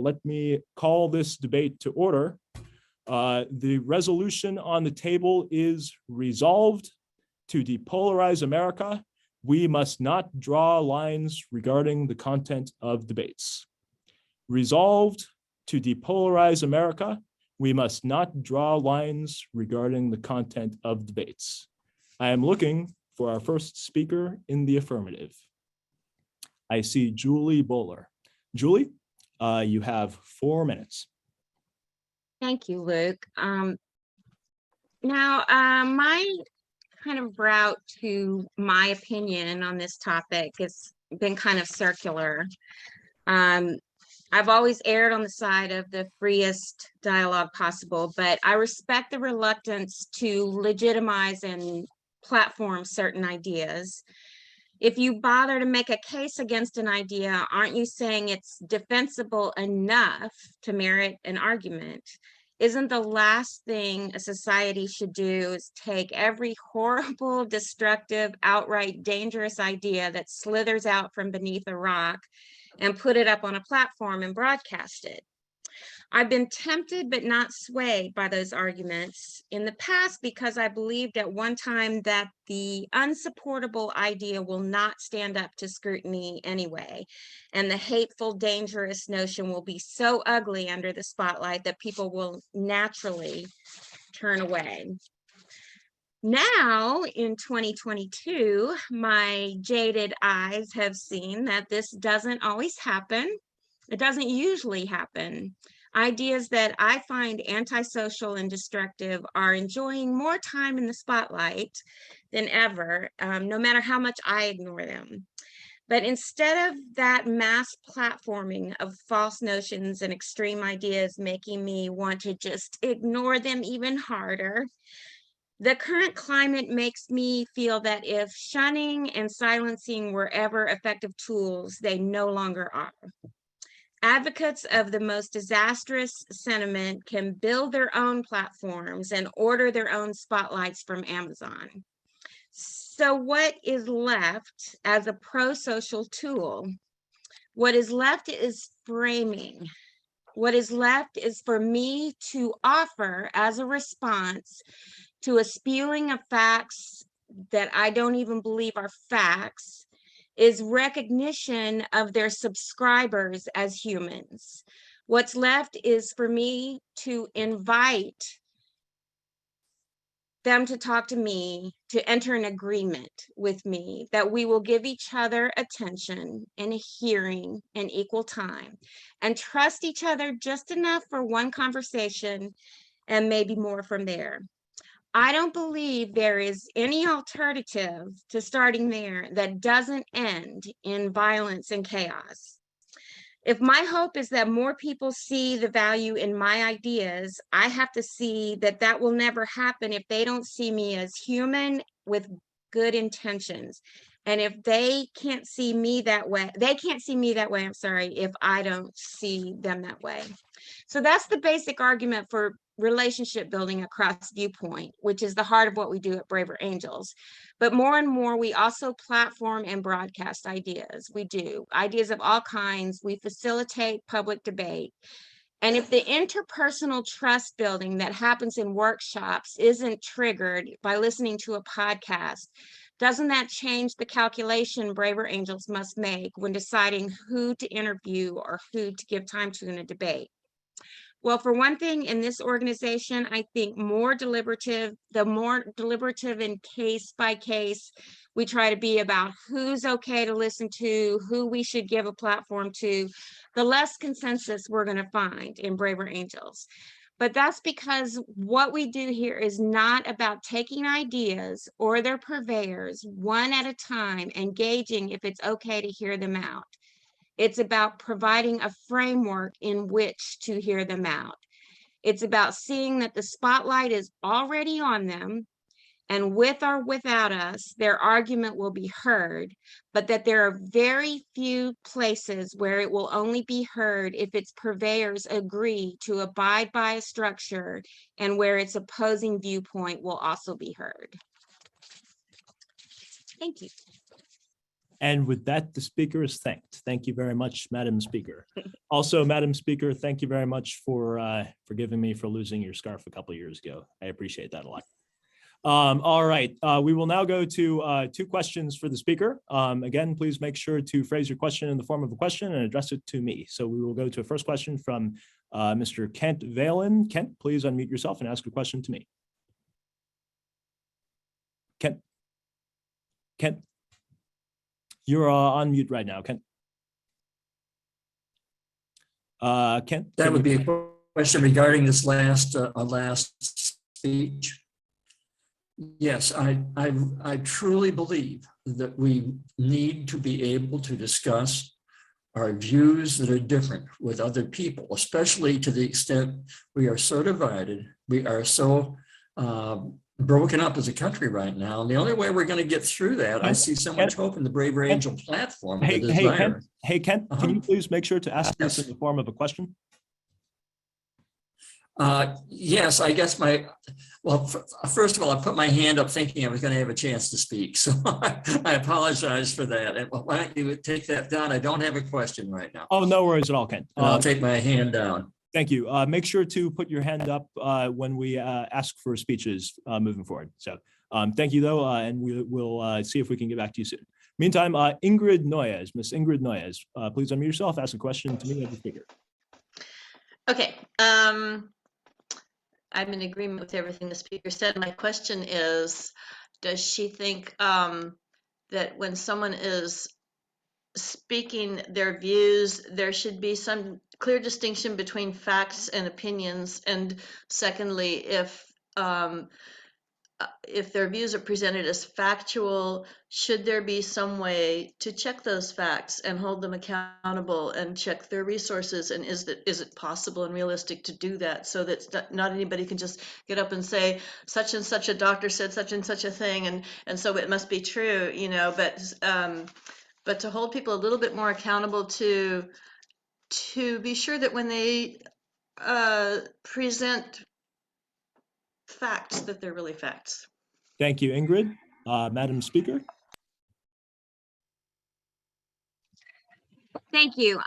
let me call this debate to order. The resolution on the table is resolved to depolarize America. We must not draw lines regarding the content of debates. Resolved to depolarize America. We must not draw lines regarding the content of debates. I am looking for our first speaker in the affirmative. I see Julie Bowler. Julie, you have 4 minutes. Thank you, Luke. My kind of route to my opinion on this topic has been kind of circular. I've always erred on the side of the freest dialogue possible, but I respect the reluctance to legitimize and platform certain ideas. If you bother to make a case against an idea, aren't you saying it's defensible enough to merit an argument? Isn't the last thing a society should do is take every horrible, destructive, outright dangerous idea that slithers out from beneath a rock and put it up on a platform and broadcast it? I've been tempted but not swayed by those arguments in the past because I believed at one time that the unsupportable idea will not stand up to scrutiny anyway, and the hateful, dangerous notion will be so ugly under the spotlight that people will naturally turn away. Now, in 2022, my jaded eyes have seen that this doesn't always happen. It doesn't usually happen. Ideas that I find antisocial and destructive are enjoying more time in the spotlight than ever, no matter how much I ignore them. But instead of that mass platforming of false notions and extreme ideas making me want to just ignore them even harder, the current climate makes me feel that if shunning and silencing were ever effective tools, they no longer are. Advocates of the most disastrous sentiment can build their own platforms and order their own spotlights from Amazon. So what is left as a pro-social tool? What is left is framing. What is left is for me to offer as a response to a spewing of facts that I don't even believe are facts, is recognition of their subscribers as humans. What's left is for me to invite them to talk to me, to enter an agreement with me that we will give each other attention and a hearing and equal time and trust each other just enough for one conversation and maybe more from there. I don't believe there is any alternative to starting there that doesn't end in violence and chaos. If my hope is that more people see the value in my ideas, I have to see that that will never happen if they don't see me as human with good intentions. And if they can't see me that way, if I don't see them that way. So that's the basic argument for relationship building across viewpoint, which is the heart of what we do at Braver Angels. But more and more, we also platform and broadcast ideas. We do ideas of all kinds. We facilitate public debate. And if the interpersonal trust building that happens in workshops isn't triggered by listening to a podcast, doesn't that change the calculation Braver Angels must make when deciding who to interview or who to give time to in a debate? Well, for one thing, in this organization, I think the more deliberative and case by case we try to be about who's okay to listen to, who we should give a platform to, the less consensus we're going to find in Braver Angels. But that's because what we do here is not about taking ideas or their purveyors one at a time and gauging if it's okay to hear them out. It's about providing a framework in which to hear them out. It's about seeing that the spotlight is already on them, and with or without us, their argument will be heard, but that there are very few places where it will only be heard if its purveyors agree to abide by a structure and where its opposing viewpoint will also be heard. Thank you. And with that, the speaker is thanked. Thank you very much, Madam Speaker. Also, Madam Speaker, thank you very much for forgiving me for losing your scarf a couple of years ago. I appreciate that a lot. All right, we will now go to 2 questions for the speaker. Again, please make sure to phrase your question in the form of a question and address it to me. So we will go to a first question from Mr. Kent Valen. Kent, please unmute yourself and ask a question to me. Kent, you're on mute right now, Kent. Kent? That would be a question regarding this last speech. Yes, I truly believe that we need to be able to discuss our views that are different with other people, especially to the extent we are so divided, we are so broken up as a country right now. And the only way we're going to get through that, I see so much hope in the Braver Angel platform. Hey, Kent, can you please make sure to ask this in the form of a question? Yes, I guess well, first of all, I put my hand up thinking I was going to have a chance to speak. So I apologize for that. And why don't you take that down? I don't have a question right now. Oh, no worries at all, Kent. I'll take my hand down. Thank you. Make sure to put your hand up when we ask for speeches moving forward. So thank you, though, and we'll see if we can get back to you soon. Meantime, Ingrid Noyes, Miss Ingrid Noyes, please unmute yourself, ask a question to me as the speaker. Okay. I'm in agreement with everything the speaker said. My question is, does she think that when someone is speaking their views, there should be some clear distinction between facts and opinions? And secondly, if their views are presented as factual, should there be some way to check those facts and hold them accountable and check their resources? And is it possible and realistic to do that so that not anybody can just get up and say such and such a doctor said such and such a thing and so it must be true, you know, but to hold people a little bit more accountable to be sure that when they present facts that they're really facts. Thank you, Ingrid. Madam Speaker. Thank you.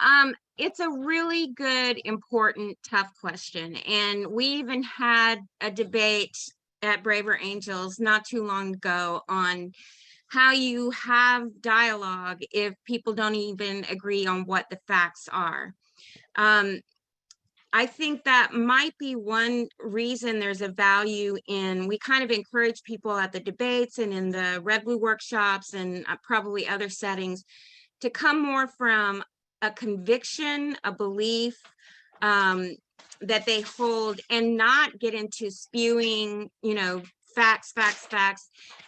It's a really good, important, tough question. And we even had a debate at Braver Angels not too long ago on how you have dialogue if people don't even agree on what the facts are. I think that might be one reason there's a value in, we kind of encourage people at the debates and in the Red Blue workshops and probably other settings to come more from a conviction, a belief that they hold, and not get into spewing, you know, facts,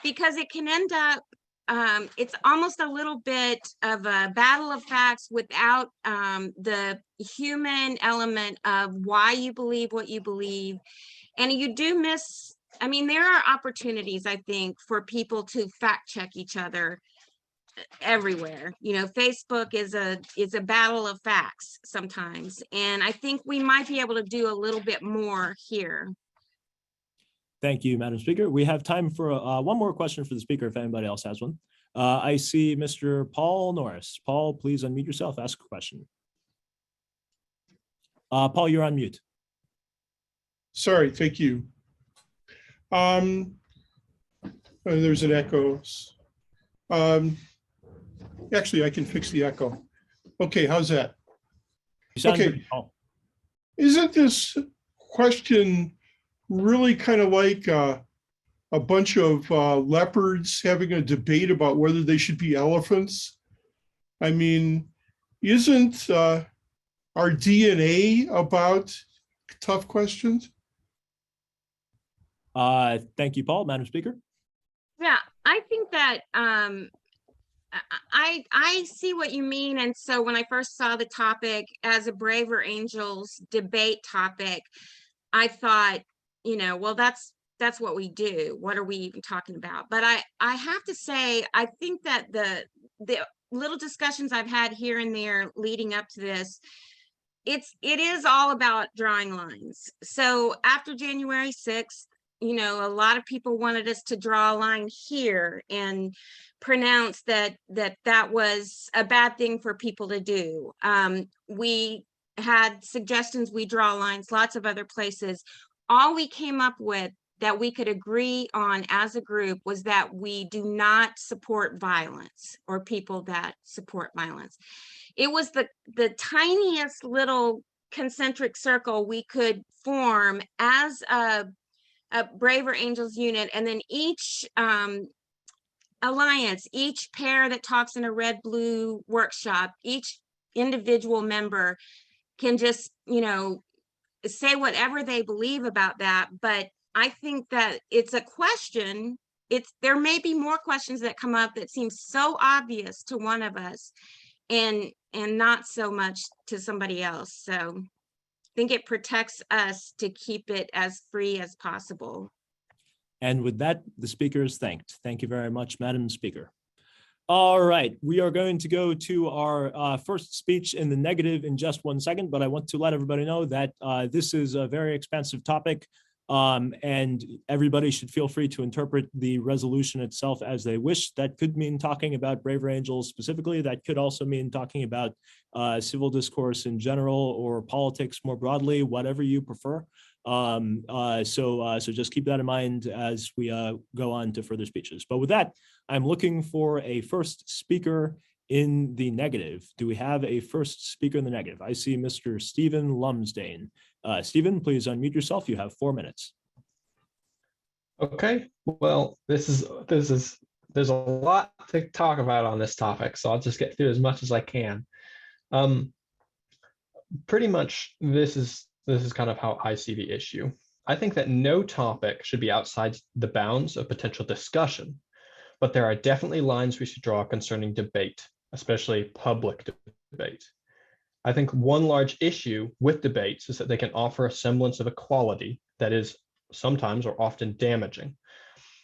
because it can end up, it's almost a little bit of a battle of facts without the human element of why you believe what you believe. And you do miss, I mean, there are opportunities, I think, for people to fact check each other everywhere. You know, Facebook is a battle of facts sometimes. And I think we might be able to do a little bit more here. Thank you, Madam Speaker. We have time for one more question for the speaker if anybody else has one. I see Mr. Paul Norris. Paul, please unmute yourself, ask a question. Paul, you're on mute. Sorry, thank you. There's an echo. Actually, I can fix the echo. Okay, how's that? You sound Okay. good, Paul. Isn't this question really kind of like a bunch of leopards having a debate about whether they should be elephants? I mean, isn't our DNA about tough questions? Thank you, Paul. Madam Speaker. Yeah, I think that I see what you mean. And so when I first saw the topic as a Braver Angels debate topic, I thought, you know, well, that's what we do. What are we even talking about? But I have to say, I think that the little discussions I've had here and there leading up to this, it is all about drawing lines. So after January 6th, a lot of people wanted us to draw a line here and pronounce that was a bad thing for people to do. We had suggestions, we draw lines lots of other places. All we came up with that we could agree on as a group was that we do not support violence or people that support violence. It was the tiniest little concentric circle we could form as a Braver Angels unit, and then each alliance, each pair that talks in a red-blue workshop, each individual member can just, say whatever they believe about that. But I think that it's a question. There may be more questions that come up that seem so obvious to one of us and not so much to somebody else. So I think it protects us to keep it as free as possible. And with that, the speaker is thanked. Thank you very much, Madam Speaker. All right, we are going to go to our first speech in the negative in just 1 second, but I want to let everybody know that this is a very expansive topic, and everybody should feel free to interpret the resolution itself as they wish. That could mean talking about Braver Angels specifically. That could also mean talking about civil discourse in general or politics more broadly, whatever you prefer. So just keep that in mind as we go on to further speeches. But with that, I'm looking for a first speaker in the negative. Do we have a first speaker in the negative? I see Mr. Stephen Lumsdaine. Stephen, please unmute yourself. You have 4 minutes. Okay, well, there's a lot to talk about on this topic, so I'll just get through as much as I can. Pretty much, this is kind of how I see the issue. I think that no topic should be outside the bounds of potential discussion, but there are definitely lines we should draw concerning debate, especially public debate. I think one large issue with debates is that they can offer a semblance of equality that is sometimes or often damaging.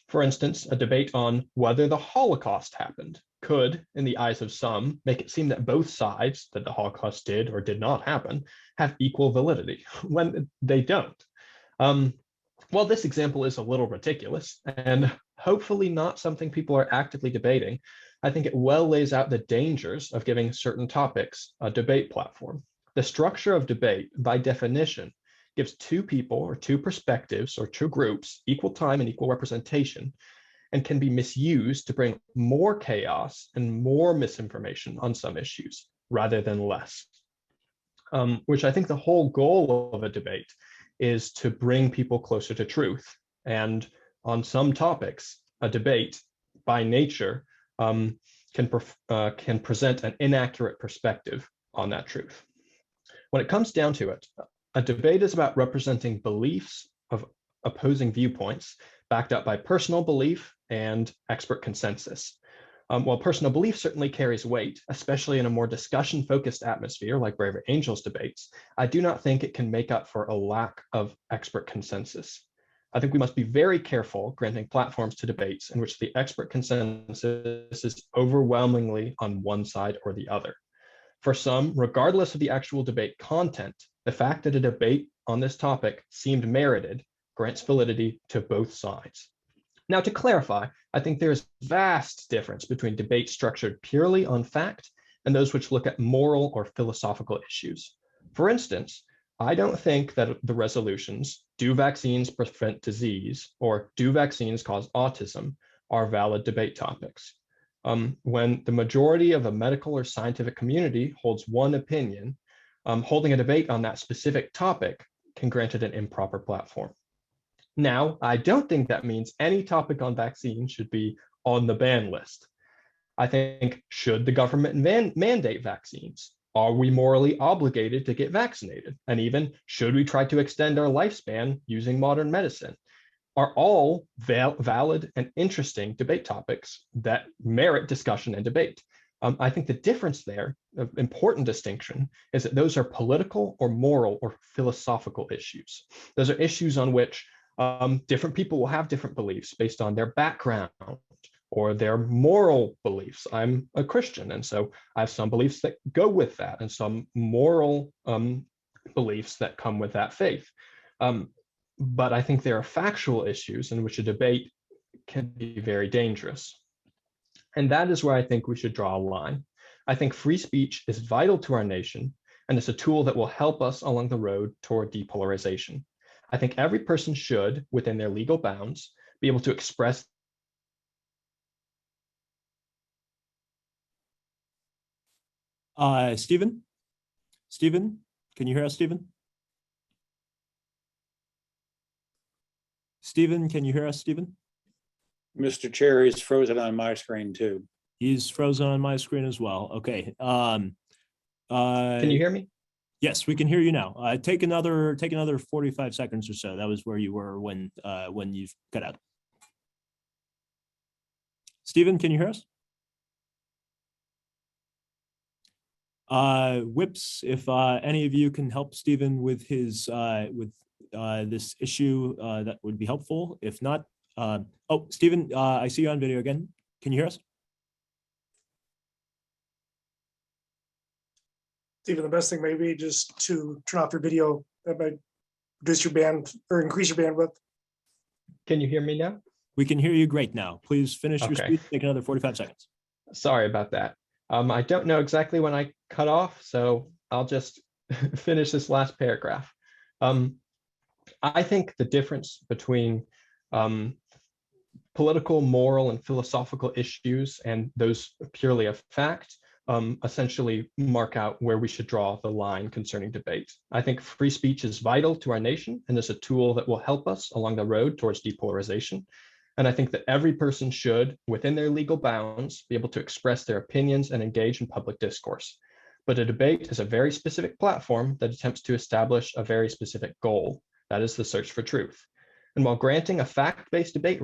For instance, a debate on whether the Holocaust happened could, in the eyes of some, make it seem that both sides, that the Holocaust did or did not happen, have equal validity, when they don't. While this example is a little ridiculous, and hopefully not something people are actively debating, I think it well lays out the dangers of giving certain topics a debate platform. The structure of debate, by definition, gives two people or two perspectives or two groups equal time and equal representation, and can be misused to bring more chaos and more misinformation on some issues rather than less. Which I think the whole goal of a debate is to bring people closer to truth. And on some topics, a debate by nature can present an inaccurate perspective on that truth. When it comes down to it, a debate is about representing beliefs of opposing viewpoints backed up by personal belief and expert consensus. While personal belief certainly carries weight, especially in a more discussion-focused atmosphere like Braver Angels debates, I do not think it can make up for a lack of expert consensus. I think we must be very careful granting platforms to debates in which the expert consensus is overwhelmingly on one side or the other. For some, regardless of the actual debate content, the fact that a debate on this topic seemed merited grants validity to both sides. Now, to clarify, I think there is vast difference between debates structured purely on fact and those which look at moral or philosophical issues. For instance, I don't think that the resolutions, do vaccines prevent disease, or do vaccines cause autism, are valid debate topics. When the majority of a medical or scientific community holds one opinion, holding a debate on that specific topic can grant it an improper platform. Now, I don't think that means any topic on vaccines should be on the ban list. I think, should the government mandate vaccines? Are we morally obligated to get vaccinated? And even, should we try to extend our lifespan using modern medicine? Are all valid and interesting debate topics that merit discussion and debate. I think the difference there, an important distinction, is that those are political or moral or philosophical issues. Those are issues on which different people will have different beliefs based on their background or their moral beliefs. I'm a Christian, and so I have some beliefs that go with that and some moral beliefs that come with that faith. But I think there are factual issues in which a debate can be very dangerous. And that is where I think we should draw a line. I think free speech is vital to our nation, and it's a tool that will help us along the road toward depolarization. I think every person should, within their legal bounds, be able to express. Stephen, can you hear us, Stephen? Stephen, can you hear us, Stephen? Mr. Chair, he's frozen on my screen too. He's frozen on my screen as well. Okay. Can you hear me? Yes, we can hear you now. Take another 45 seconds or so. That was where you were when you cut out. Stephen, can you hear us? Whips, if any of you can help Stephen with his this issue, that would be helpful. If not, oh, Stephen, I see you on video again. Can you hear us? Stephen, the best thing may be just to turn off your video. That might reduce your band or increase your bandwidth. Can you hear me now? We can hear you great now. Please finish your Okay. speech. Take another 45 seconds. Sorry about that. I don't know exactly when I cut off, so I'll just finish this last paragraph. I think the difference between political, moral, and philosophical issues and those purely of fact essentially mark out where we should draw the line concerning debate. I think free speech is vital to our nation and is a tool that will help us along the road towards depolarization. And I think that every person should, within their legal bounds, be able to express their opinions and engage in public discourse. But a debate is a very specific platform that attempts to establish a very specific goal. That is the search for truth. And while granting a fact-based debate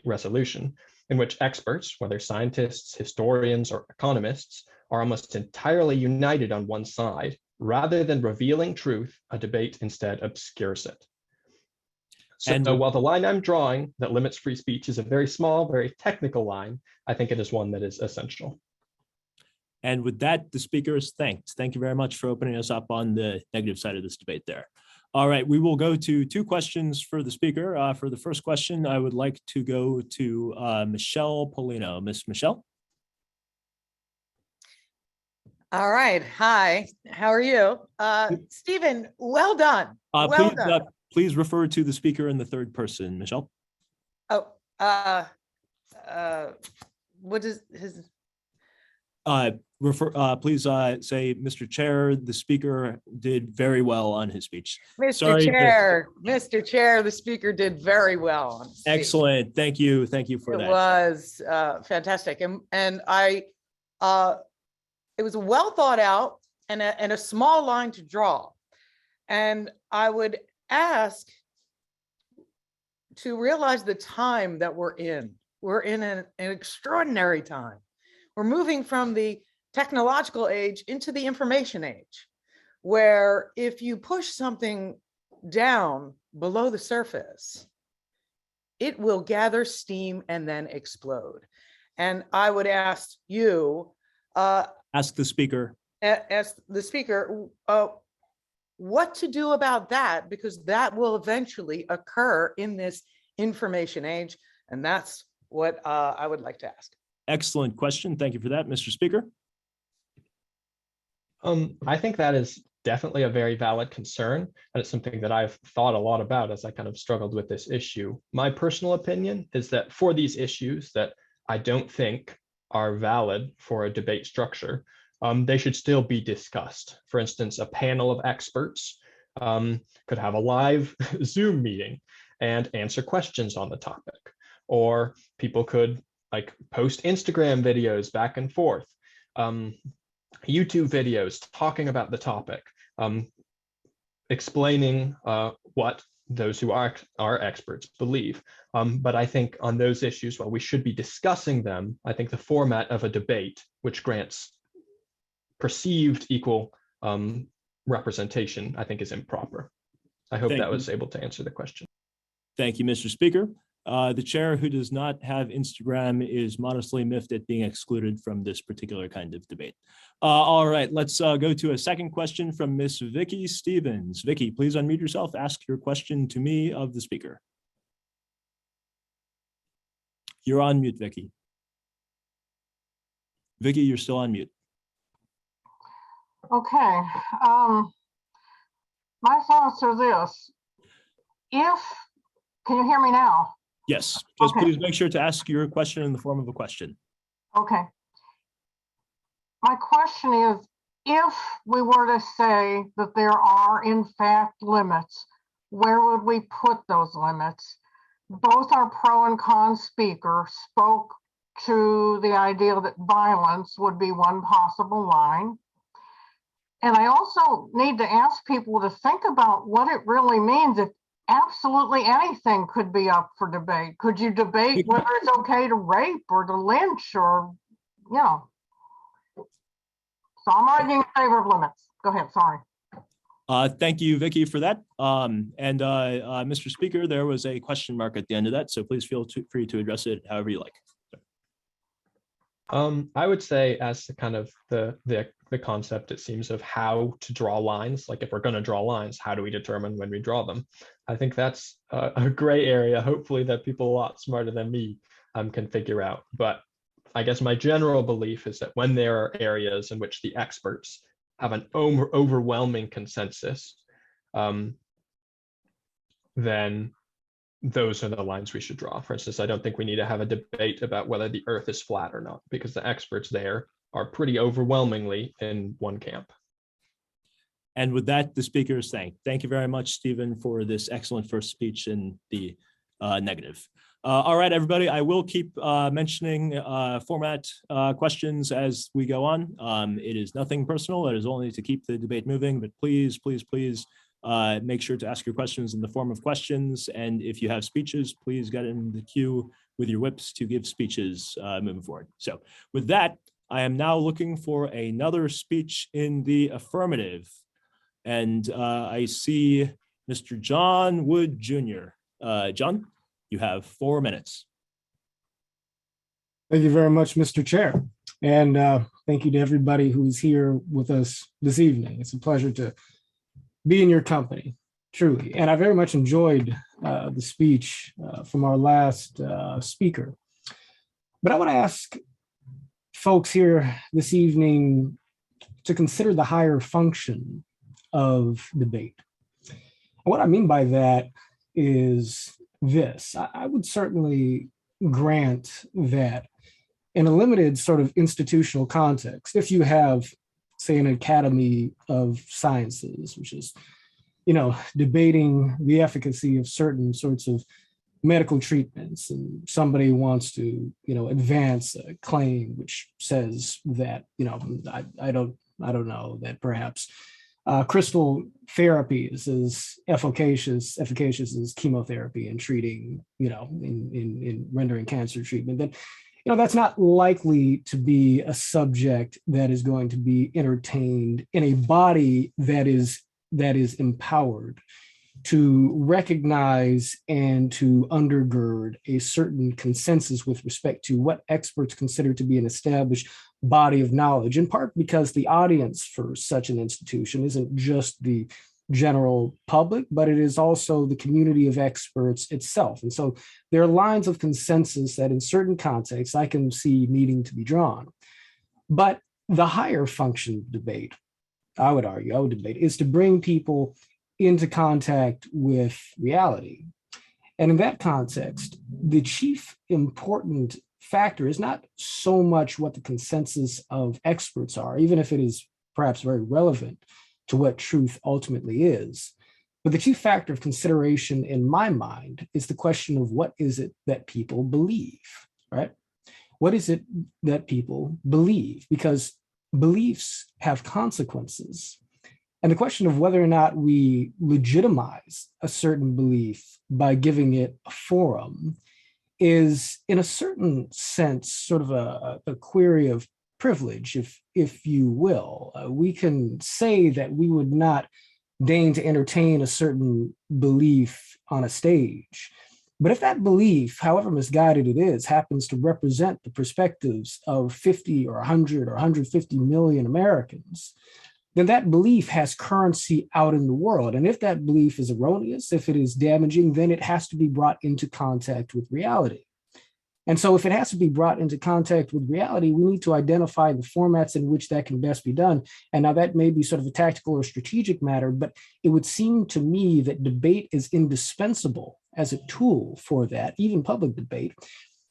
resolution, in which experts, whether scientists, historians, or economists, are almost entirely united on one side, rather than revealing truth, a debate instead obscures it. So while the line I'm drawing that limits free speech is a very small, very technical line, I think it is one that is essential. And with that, the speaker is thanked. Thank you very much for opening us up on the negative side of this debate there. All right, we will go to two questions for the speaker. For the first question, I would like to go to Michelle Polino. Miss Michelle? All right. Hi, how are you? Stephen, well done. Well done. Please refer to the speaker in the third person, Michelle. Oh, what is his? Please say, Mr. Chair, the speaker did very well on his speech. Mr. Chair, Mr. Chair, the speaker did very well on his speech. Excellent. Thank you. Thank you for that. It was fantastic. And I, it was well thought out and a small line to draw. And I would ask to realize the time that we're in. We're in an extraordinary time. We're moving from the technological age into the information age, where if you push something down below the surface, it will gather steam and then explode. And I would ask you, ask the speaker, what to do about that, because that will eventually occur in this information age. And that's what I would like to ask. Excellent question. Thank you for that, Mr. Speaker. I think that is definitely a very valid concern, and it's something that I've thought a lot about as I kind of struggled with this issue. My personal opinion is that for these issues that I don't think are valid for a debate structure, they should still be discussed. For instance, a panel of experts could have a live Zoom meeting and answer questions on the topic, or people could post Instagram videos back and forth, YouTube videos talking about the topic, explaining what those who are experts believe. But I think on those issues, while we should be discussing them, I think the format of a debate, which grants perceived equal representation, I think is improper. I hope that was able to answer the question. Thank you, Mr. Speaker. The chair who does not have Instagram is modestly miffed at being excluded from this particular kind of debate. All right, let's go to a second question from Miss Vicky Stevens. Vicky, please unmute yourself. Ask your question to me of the speaker. You're on mute, Vicky. Vicky, you're still on mute. Okay. My thoughts are this. Can you hear me now? Yes, just Okay. please make sure to ask your question in the form of a question. Okay. My question is, if we were to say that there are in fact limits, where would we put those limits? Both our pro and con speaker spoke to the idea that violence would be one possible line. And I also need to ask people to think about what it really means if absolutely anything could be up for debate. Could you debate whether it's okay to rape or to lynch or, you know? So I'm arguing in favor of limits. Go ahead, sorry. Thank you, Vicky, for that. Mr. Speaker, there was a question mark at the end of that, so please feel free to address it however you like. I would say as the kind of the concept, it seems, of how to draw lines, like if we're going to draw lines, how do we determine when we draw them? I think that's a gray area, hopefully, that people a lot smarter than me can figure out. But I guess my general belief is that when there are areas in which the experts have an overwhelming consensus, then those are the lines we should draw. For instance, I don't think we need to have a debate about whether the Earth is flat or not, because the experts there are pretty overwhelmingly in one camp. And with that, the speaker is thanked. Thank you very much, Stephen, for this excellent first speech in the negative. All right, everybody, I will keep mentioning format questions as we go on. It is nothing personal. It is only to keep the debate moving, but please, please, please make sure to ask your questions in the form of questions. And if you have speeches, please get in the queue with your whips to give speeches moving forward. So with that, I am now looking for another speech in the affirmative. And I see Mr. John Wood Jr. John, you have 4 minutes. Thank you very much, Mr. Chair. And thank you to everybody who's here with us this evening. It's a pleasure to be in your company, truly. And I very much enjoyed the speech from our last speaker. But I want to ask folks here this evening to consider the higher function of debate. And what I mean by that is this. I would certainly grant that in a limited sort of institutional context, if you have, say, an Academy of Sciences, which is, you know, debating the efficacy of certain sorts of medical treatments, and somebody wants to, you know, advance a claim which says that, you know, I don't know, that perhaps crystal therapy is as efficacious as chemotherapy in treating, you know, in rendering cancer treatment, then, you know, that's not likely to be a subject that is going to be entertained in a body that is empowered to recognize and to undergird a certain consensus with respect to what experts consider to be an established body of knowledge, in part because the audience for such an institution isn't just the general public, but it is also the community of experts itself. And so there are lines of consensus that in certain contexts I can see needing to be drawn. But the higher function debate, I would debate, is to bring people into contact with reality. And in that context, the chief important factor is not so much what the consensus of experts are, even if it is perhaps very relevant to what truth ultimately is. But the chief factor of consideration in my mind is the question of what is it that people believe, right? What is it that people believe? Because beliefs have consequences. And the question of whether or not we legitimize a certain belief by giving it a forum is, in a certain sense, sort of a query of privilege, if you will. We can say that we would not deign to entertain a certain belief on a stage, But if that belief, however misguided it is, happens to represent the perspectives of 50 or 100 or 150 million Americans, then that belief has currency out in the world. And if that belief is erroneous, if it is damaging, then it has to be brought into contact with reality. And so if it has to be brought into contact with reality, we need to identify the formats in which that can best be done. And now that may be sort of a tactical or strategic matter, but it would seem to me that debate is indispensable as a tool for that, even public debate,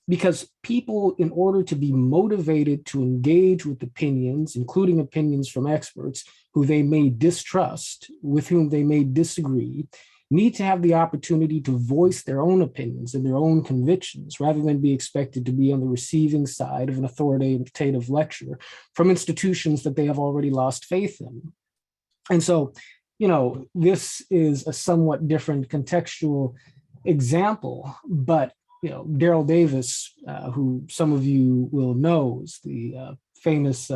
because people, in order to be motivated to engage with opinions, including opinions from experts who they may distrust, with whom they may disagree, need to have the opportunity to voice their own opinions and their own convictions rather than be expected to be on the receiving side of an authoritative lecture from institutions that they have already lost faith in. And so, this is a somewhat different contextual example, but Daryl Davis, who some of you will know, is the famous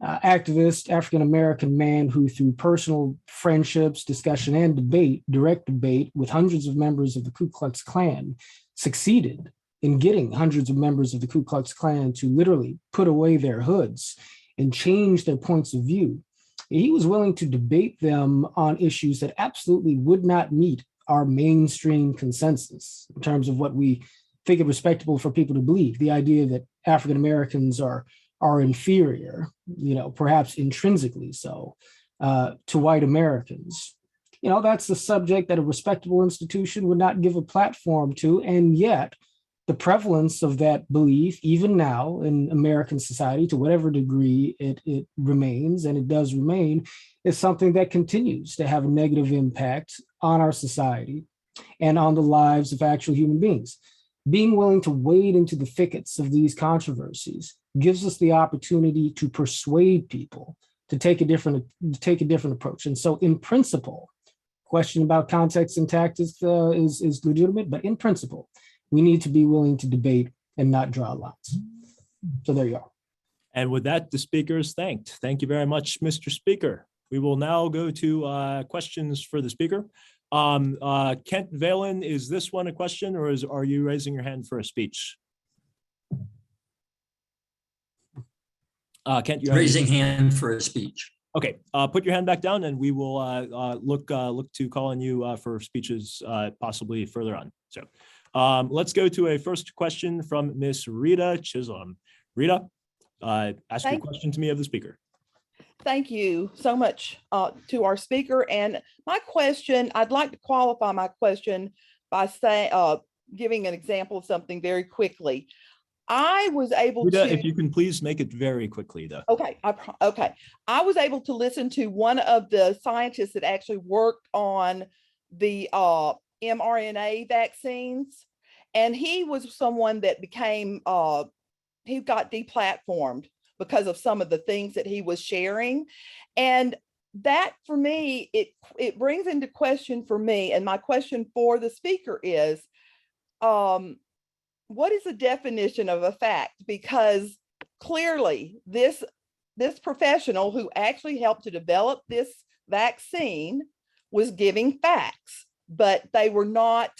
activist, African-American man who, through personal friendships, discussion, and direct debate with hundreds of members of the Ku Klux Klan, succeeded in getting hundreds of members of the Ku Klux Klan to literally put away their hoods and change their points of view. He was willing to debate them on issues that absolutely would not meet our mainstream consensus in terms of what we think it respectable for people to believe. The idea that African Americans are inferior, perhaps intrinsically so, to white Americans. That's the subject that a respectable institution would not give a platform to. And yet the prevalence of that belief, even now in American society, to whatever degree it remains, and it does remain, is something that continues to have a negative impact on our society and on the lives of actual human beings. Being willing to wade into the thickets of these controversies gives us the opportunity to persuade people to take a different approach. And so, in principle, question about context and tactics is legitimate, but in principle, we need to be willing to debate and not draw lines. So there you are. And with that, the speaker is thanked. Thank you very much, Mr. Speaker. We will now go to questions for the speaker. Kent Valen, is this one a question, or are you raising your hand for a speech? Kent, you Raising hand for a speech. Okay, put your hand back down, and we will look to call on you for speeches possibly further on. So let's go to a first question from Miss Rita Chisholm. Rita, ask your question to me of the speaker. Thank you so much to our speaker. And my question, I'd like to qualify my question by saying, giving an example of something very quickly. I was able Rita, to, if you can please make it very quickly, though. Okay, okay. I was able to listen to one of the scientists that actually worked on the mRNA vaccines, and he was someone that became, he got deplatformed because of some of the things that he was sharing. And that, for me, it brings into question for me, and my question for the speaker is, what is the definition of a fact? Because clearly this professional who actually helped to develop this vaccine was giving facts, but they were not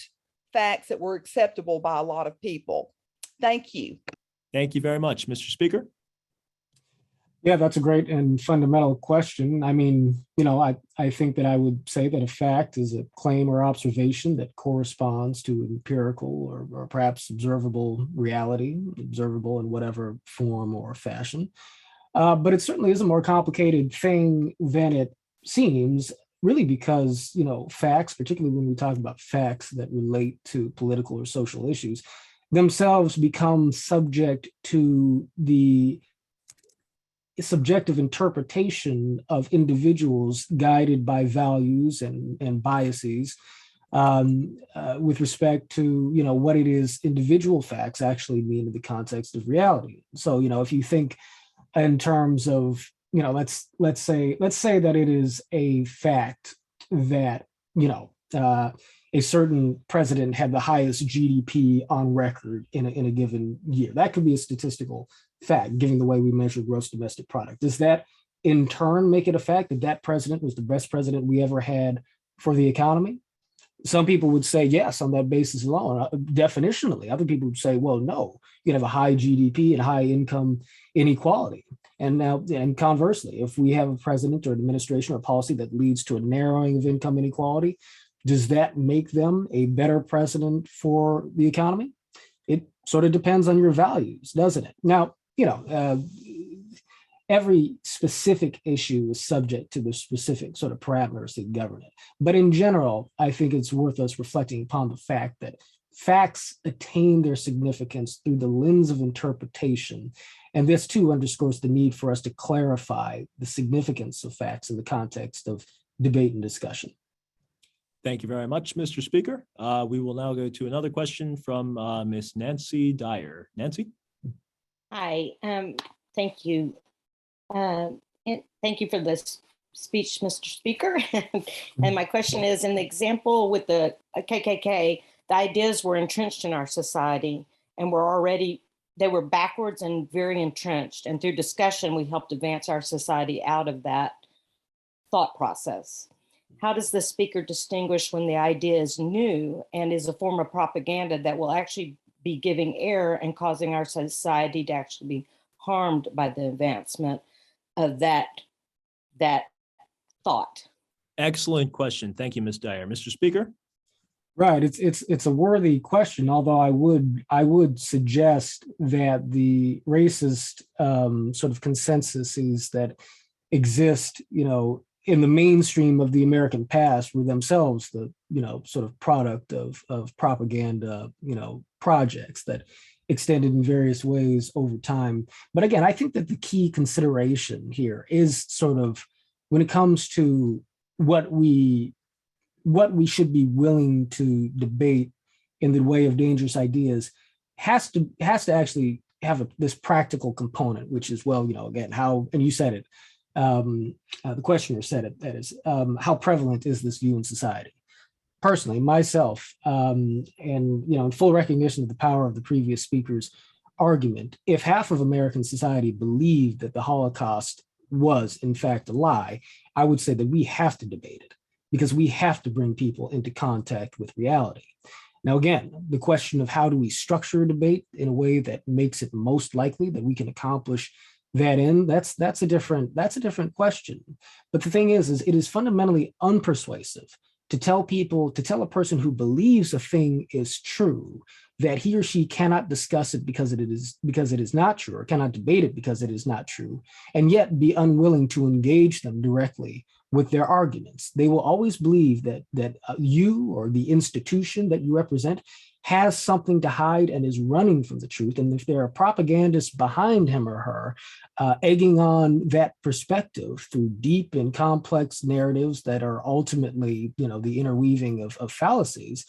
facts that were acceptable by a lot of people. Thank you. Thank you very much, Mr. Speaker. Yeah, that's a great and fundamental question. I mean, I think that I would say that a fact is a claim or observation that corresponds to empirical or perhaps observable reality, observable in whatever form or fashion. But it certainly is a more complicated thing than it seems, really, because, facts, particularly when we talk about facts that relate to political or social issues, themselves become subject to the subjective interpretation of individuals guided by values and biases with respect to what it is individual facts actually mean in the context of reality. So if you think in terms of let's say that it is a fact that a certain president had the highest GDP on record in a given year. That could be a statistical fact, given the way we measure gross domestic product. Does that in turn make it a fact that that president was the best president we ever had for the economy? Some people would say yes on that basis alone, definitionally. Other people would say, well, no, you can have a high GDP and high income inequality. And now, and conversely, if we have a president or administration or policy that leads to a narrowing of income inequality, does that make them a better president for the economy? It sort of depends on your values, doesn't it? Now, every specific issue is subject to the specific sort of parameters that govern it. But in general, I think it's worth us reflecting upon the fact that facts attain their significance through the lens of interpretation. And this too underscores the need for us to clarify the significance of facts in the context of debate and discussion. Thank you very much, Mr. Speaker. We will now go to another question from Ms. Nancy Dyer. Nancy? Hi, thank you. And thank you for this speech, Mr. Speaker. And my question is, in the example with the KKK, the ideas were entrenched in our society and they were backwards and very entrenched. And through discussion, we helped advance our society out of that thought process. How does the speaker distinguish when the idea is new and is a form of propaganda that will actually be giving error and causing our society to actually be harmed by the advancement of that thought? Excellent question. Thank you, Ms. Dyer. Mr. Speaker? Right. It's a worthy question, although I would suggest that the racist sort of consensuses that exist, in the mainstream of the American past were themselves the, sort of product of propaganda, projects that extended in various ways over time. But again, I think that the key consideration here is sort of when it comes to what we should be willing to debate in the way of dangerous ideas has to actually have this practical component, which is, well, again, how, and you said it, the questioner said it, that is, how prevalent is this view in society? Personally, myself, and in full recognition of the power of the previous speaker's argument, if half of American society believed that the Holocaust was in fact a lie, I would say that we have to debate it because we have to bring people into contact with reality. Now, again, the question of how do we structure a debate in a way that makes it most likely that we can accomplish that end, that's a different question. But the thing is it is fundamentally unpersuasive to tell a person who believes a thing is true that he or she cannot discuss it because it is not true, or cannot debate it because it is not true, and yet be unwilling to engage them directly with their arguments. They will always believe that you or the institution that you represent has something to hide and is running from the truth. And if there are propagandists behind him or her egging on that perspective through deep and complex narratives that are ultimately, the interweaving of fallacies,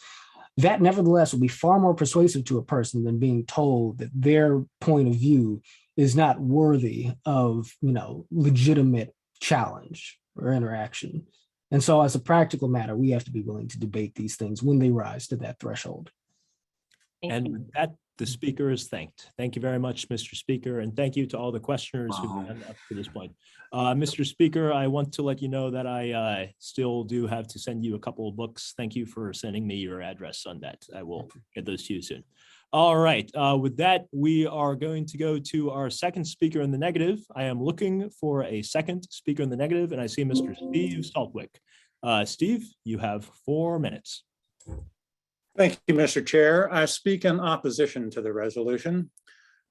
that nevertheless will be far more persuasive to a person than being told that their point of view is not worthy of, legitimate challenge or interaction. And so as a practical matter, we have to be willing to debate these things when they rise to that threshold. And with that, the speaker is thanked. Thank you very much, Mr. Speaker, and thank you to all the questioners who've been up to this point. Mr. Speaker, I want to let you know that I still do have to send you a couple of books. Thank you for sending me your address on that. I will get those to you soon. All right, with that, we are going to go to our second speaker in the negative. I am looking for a second speaker in the negative, and I see Mr. Steve Saltwick. Steve, you have 4 minutes. Thank you, Mr. Chair. I speak in opposition to the resolution,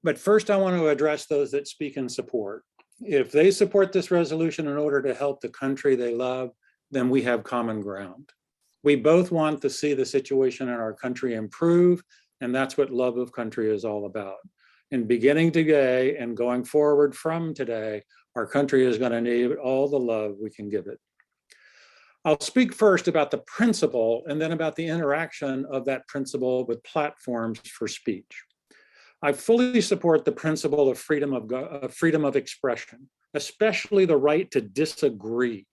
but first I want to address those that speak in support. If they support this resolution in order to help the country they love, then we have common ground. We both want to see the situation in our country improve, and that's what love of country is all about. And beginning today and going forward from today, our country is going to need all the love we can give it. I'll speak first about the principle and then about the interaction of that principle with platforms for speech. I fully support the principle of freedom of expression, especially the right to disagree.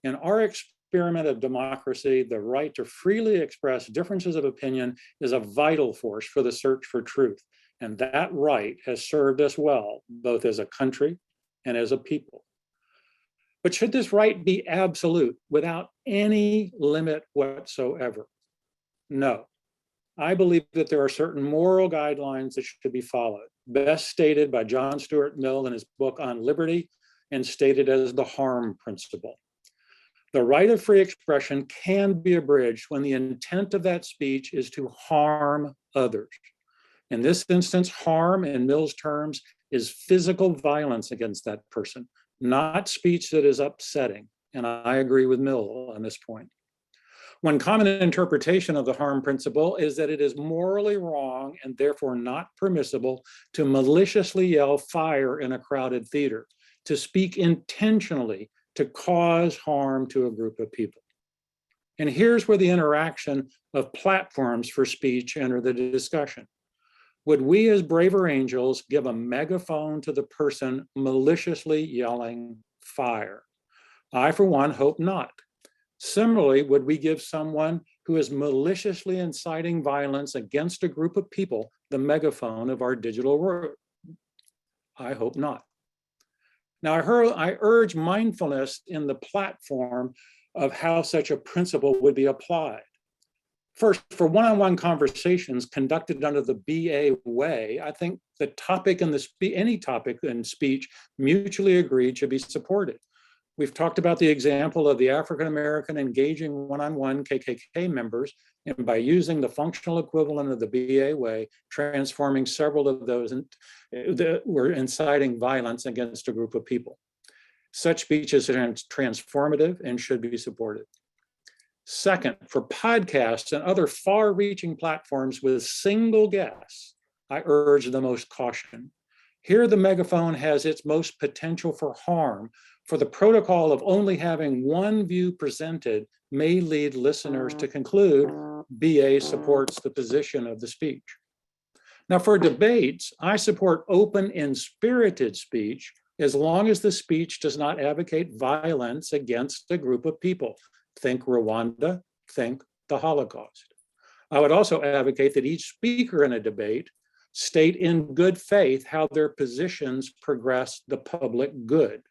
In our experiment of democracy, the right to freely express differences of opinion is a vital force for the search for truth. And that right has served us well, both as a country and as a people. But should this right be absolute without any limit whatsoever? No. I believe that there are certain moral guidelines that should be followed, best stated by John Stuart Mill in his book on liberty and stated as the harm principle. The right of free expression can be abridged when the intent of that speech is to harm others. In this instance, harm in Mill's terms is physical violence against that person, not speech that is upsetting. And I agree with Mill on this point. One common interpretation of the harm principle is that it is morally wrong and therefore not permissible to maliciously yell fire in a crowded theater, to speak intentionally to cause harm to a group of people. And here's where the interaction of platforms for speech enter the discussion. Would we as braver angels give a megaphone to the person maliciously yelling fire? I, for one, hope not. Similarly, would we give someone who is maliciously inciting violence against a group of people the megaphone of our digital world? I hope not. Now, I urge mindfulness in the platform of how such a principle would be applied. First, for one-on-one conversations conducted under the BA way, I think the topic in any topic in speech mutually agreed should be supported. We've talked about the example of the African-American engaging one-on-one KKK members, and by using the functional equivalent of the BA way, transforming several of those that were inciting violence against a group of people. Such speech is transformative and should be supported. Second, for podcasts and other far-reaching platforms with single guests, I urge the most caution. Here, the megaphone has its most potential for harm, for the protocol of only having one view presented may lead listeners to conclude BA supports the position of the speech. Now, for debates, I support open and spirited speech as long as the speech does not advocate violence against a group of people. Think Rwanda, think the Holocaust. I would also advocate that each speaker in a debate state in good faith how their positions progress the public good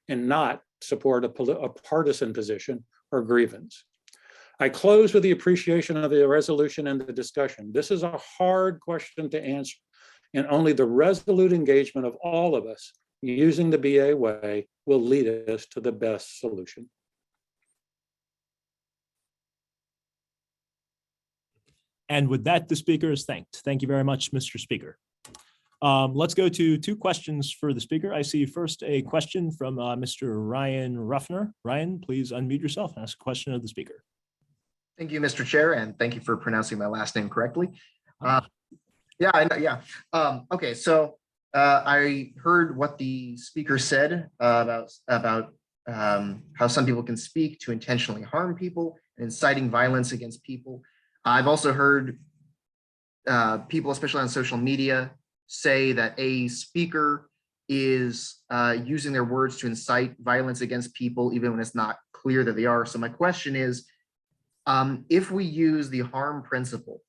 and not support a partisan position or grievance. I close with the appreciation of the resolution and the discussion. This is a hard question to answer, and only the resolute engagement of all of us using the BA way will lead us to the best solution. And with that, the speaker is thanked. Thank you very much, Mr. Speaker. Let's go to 2 questions for the speaker. I see first a question from Mr. Ryan Ruffner. Ryan, please unmute yourself and ask a question of the speaker. Thank you, Mr. Chair, and thank you for pronouncing my last name correctly. Okay, so I heard what the speaker said about how some people can speak to intentionally harm people and inciting violence against people. I've also heard people, especially on social media, say that a speaker is using their words to incite violence against people, even when it's not clear that they are. So my question is, if we use the harm principle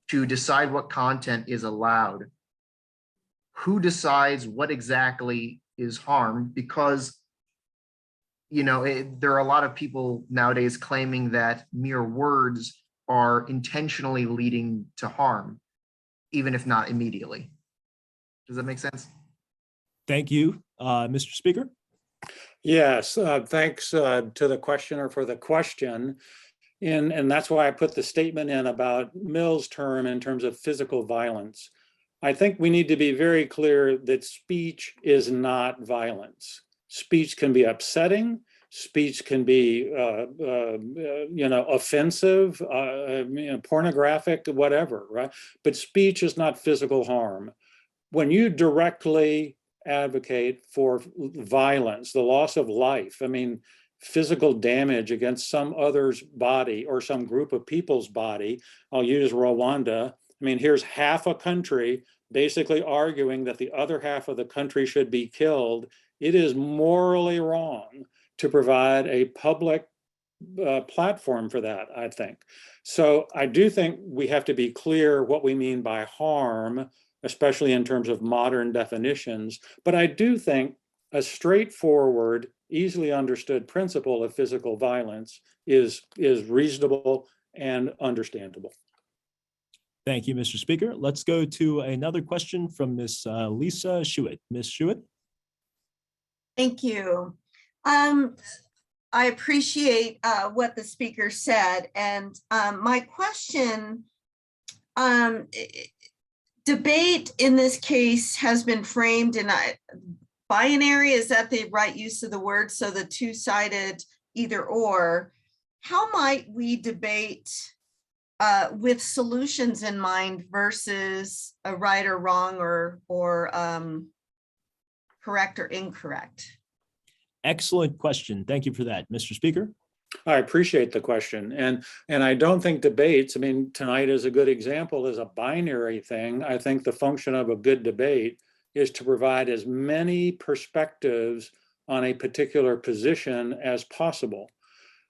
to decide what content is allowed, who decides what exactly is harm? Because, you know, there are a lot of people nowadays claiming that mere words are intentionally leading to harm, even if not immediately. Does that make sense? Thank you, Mr. Speaker. Yes, thanks to the questioner for the question. And that's why I put the statement in about Mill's term in terms of physical violence. I think we need to be very clear that speech is not violence. Speech can be upsetting. Speech can be, offensive, pornographic, whatever, right? But speech is not physical harm. When you directly advocate for violence, the loss of life, I mean, physical damage against some other's body or some group of people's body, I'll use Rwanda. I mean, here's half a country basically arguing that the other half of the country should be killed. It is morally wrong to provide a public platform for that, I think. So I do think we have to be clear what we mean by harm, especially in terms of modern definitions. But I do think a straightforward, easily understood principle of physical violence is reasonable and understandable. Thank you, Mr. Speaker. Let's go to another question from Ms. Lisa Schuett. Ms. Schuett? Thank you. I appreciate what the speaker said, and my question, debate in this case has been framed in binary. Is that the right use of the word? So the two-sided either or. How might we debate with solutions in mind versus a right or wrong or correct or incorrect? Excellent question. Thank you for that, Mr. Speaker. I appreciate the question. And I don't think debates, I mean, tonight is a good example, is a binary thing. I think the function of a good debate is to provide as many perspectives on a particular position as possible.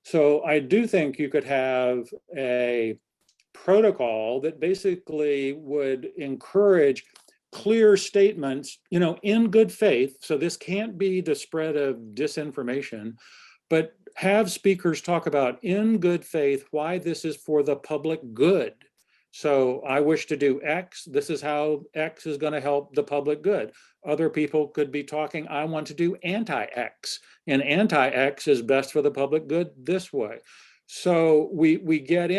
So I do think you could have a protocol that basically would encourage clear statements, you know, in good faith. So this can't be the spread of disinformation, but have speakers talk about in good faith why this is for the public good. So I wish to do X, this is how X is going to help the public good. Other people could be talking, I want to do anti-X, and anti-X is best for the public good this way. So we get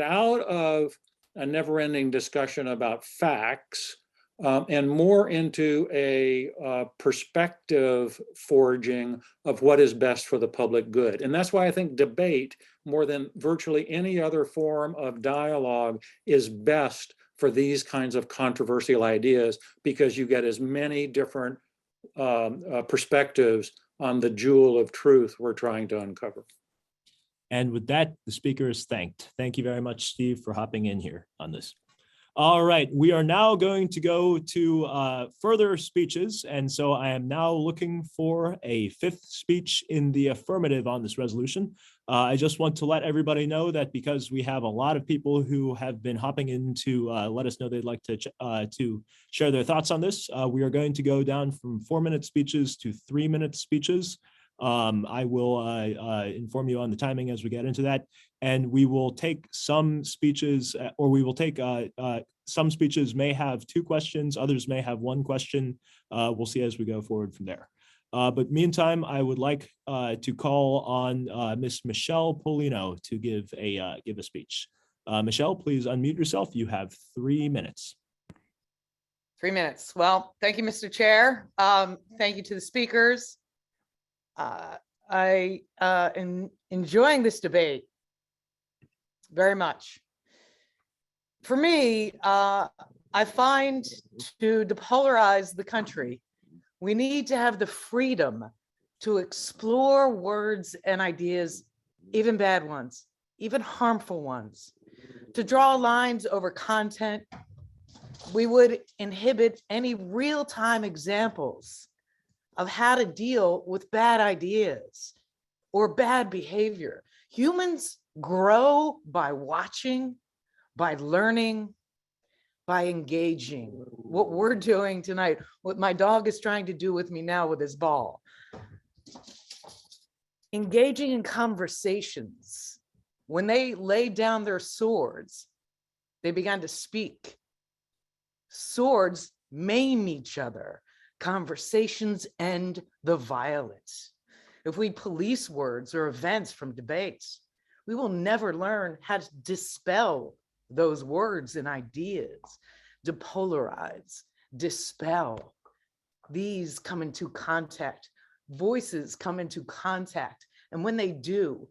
out of a never-ending discussion about facts and more into a perspective forging of what is best for the public good. And that's why I think debate, more than virtually any other form of dialogue, is best for these kinds of controversial ideas, because you get as many different perspectives on the jewel of truth we're trying to uncover. And with that, the speaker is thanked. Thank you very much, Steve, for hopping in here on this. All right, we are now going to go to further speeches. And so I am now looking for a fifth speech in the affirmative on this resolution. I just want to let everybody know that because we have a lot of people who have been hopping in to let us know they'd like to share their thoughts on this, we are going to go down from 4-minute speeches to 3-minute speeches. I will inform you on the timing as we get into that. And we will take some speeches, or we will take some speeches may have 2 questions, others may have 1 question. We'll see as we go forward from there. But meantime, I would like to call on Miss Michelle Polino to give a speech. Michelle, please unmute yourself. You have 3 minutes. 3 minutes. Well, thank you, Mr. Chair. Thank you to the speakers. I am enjoying this debate very much. For me, I find to depolarize the country, we need to have the freedom to explore words and ideas, even bad ones, even harmful ones, to draw lines over content. We would inhibit any real-time examples of how to deal with bad ideas or bad behavior. Humans grow by watching, by learning, by engaging. What we're doing tonight, what my dog is trying to do with me now with his ball. Engaging in conversations. When they laid down their swords, they began to speak. Swords maim each other. Conversations end the violence. If we police words or events from debates, we will never learn how to dispel those words and ideas. Depolarize, dispel. These come into contact. Voices come into contact. And when they do,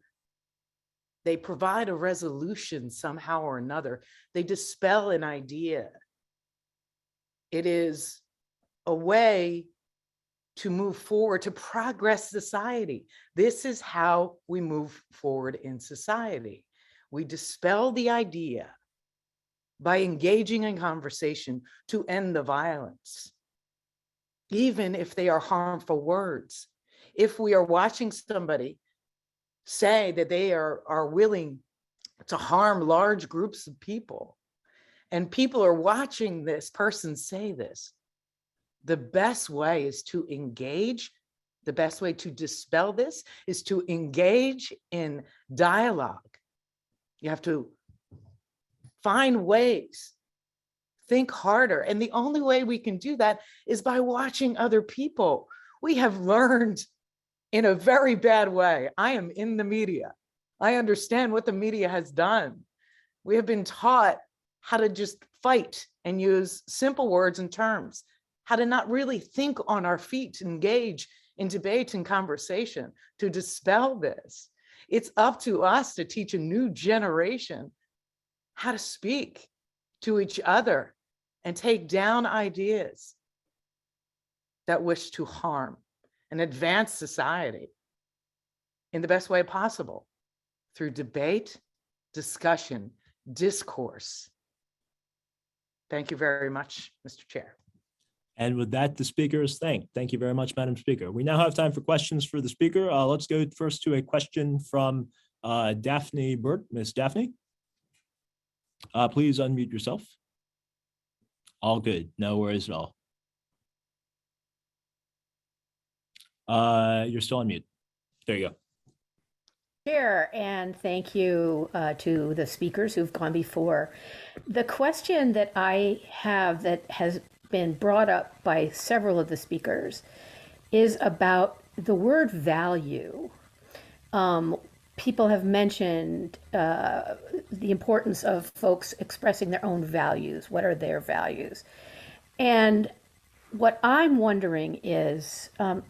they provide a resolution somehow or another. They dispel an idea. It is a way to move forward, to progress society. This is how we move forward in society. We dispel the idea by engaging in conversation to end the violence, even if they are harmful words. If we are watching somebody say that they are willing to harm large groups of people, and people are watching this person say this, the best way is to engage. The best way to dispel this is to engage in dialogue You have to find ways, think harder. And the only way we can do that is by watching other people. We have learned in a very bad way. I am in the media. I understand what the media has done. We have been taught how to just fight and use simple words and terms, how to not really think on our feet, engage in debate and conversation to dispel this. It's up to us to teach a new generation how to speak to each other and take down ideas that wish to harm and advance society in the best way possible through debate, discussion, discourse. Thank you very much, Mr. Chair. And with that, the speaker is thanked. Thank you very much, Madam Speaker. We now have time for questions for the speaker. Let's go first to a question from Daphne Burt. Ms. Daphne, please unmute yourself. All good, no worries at all. You're still on mute. There you go. Chair, and thank you to the speakers who've gone before. The question that I have that has been brought up by several of the speakers is about the word value. People have mentioned the importance of folks expressing their own values. What are their values? And what I'm wondering is, and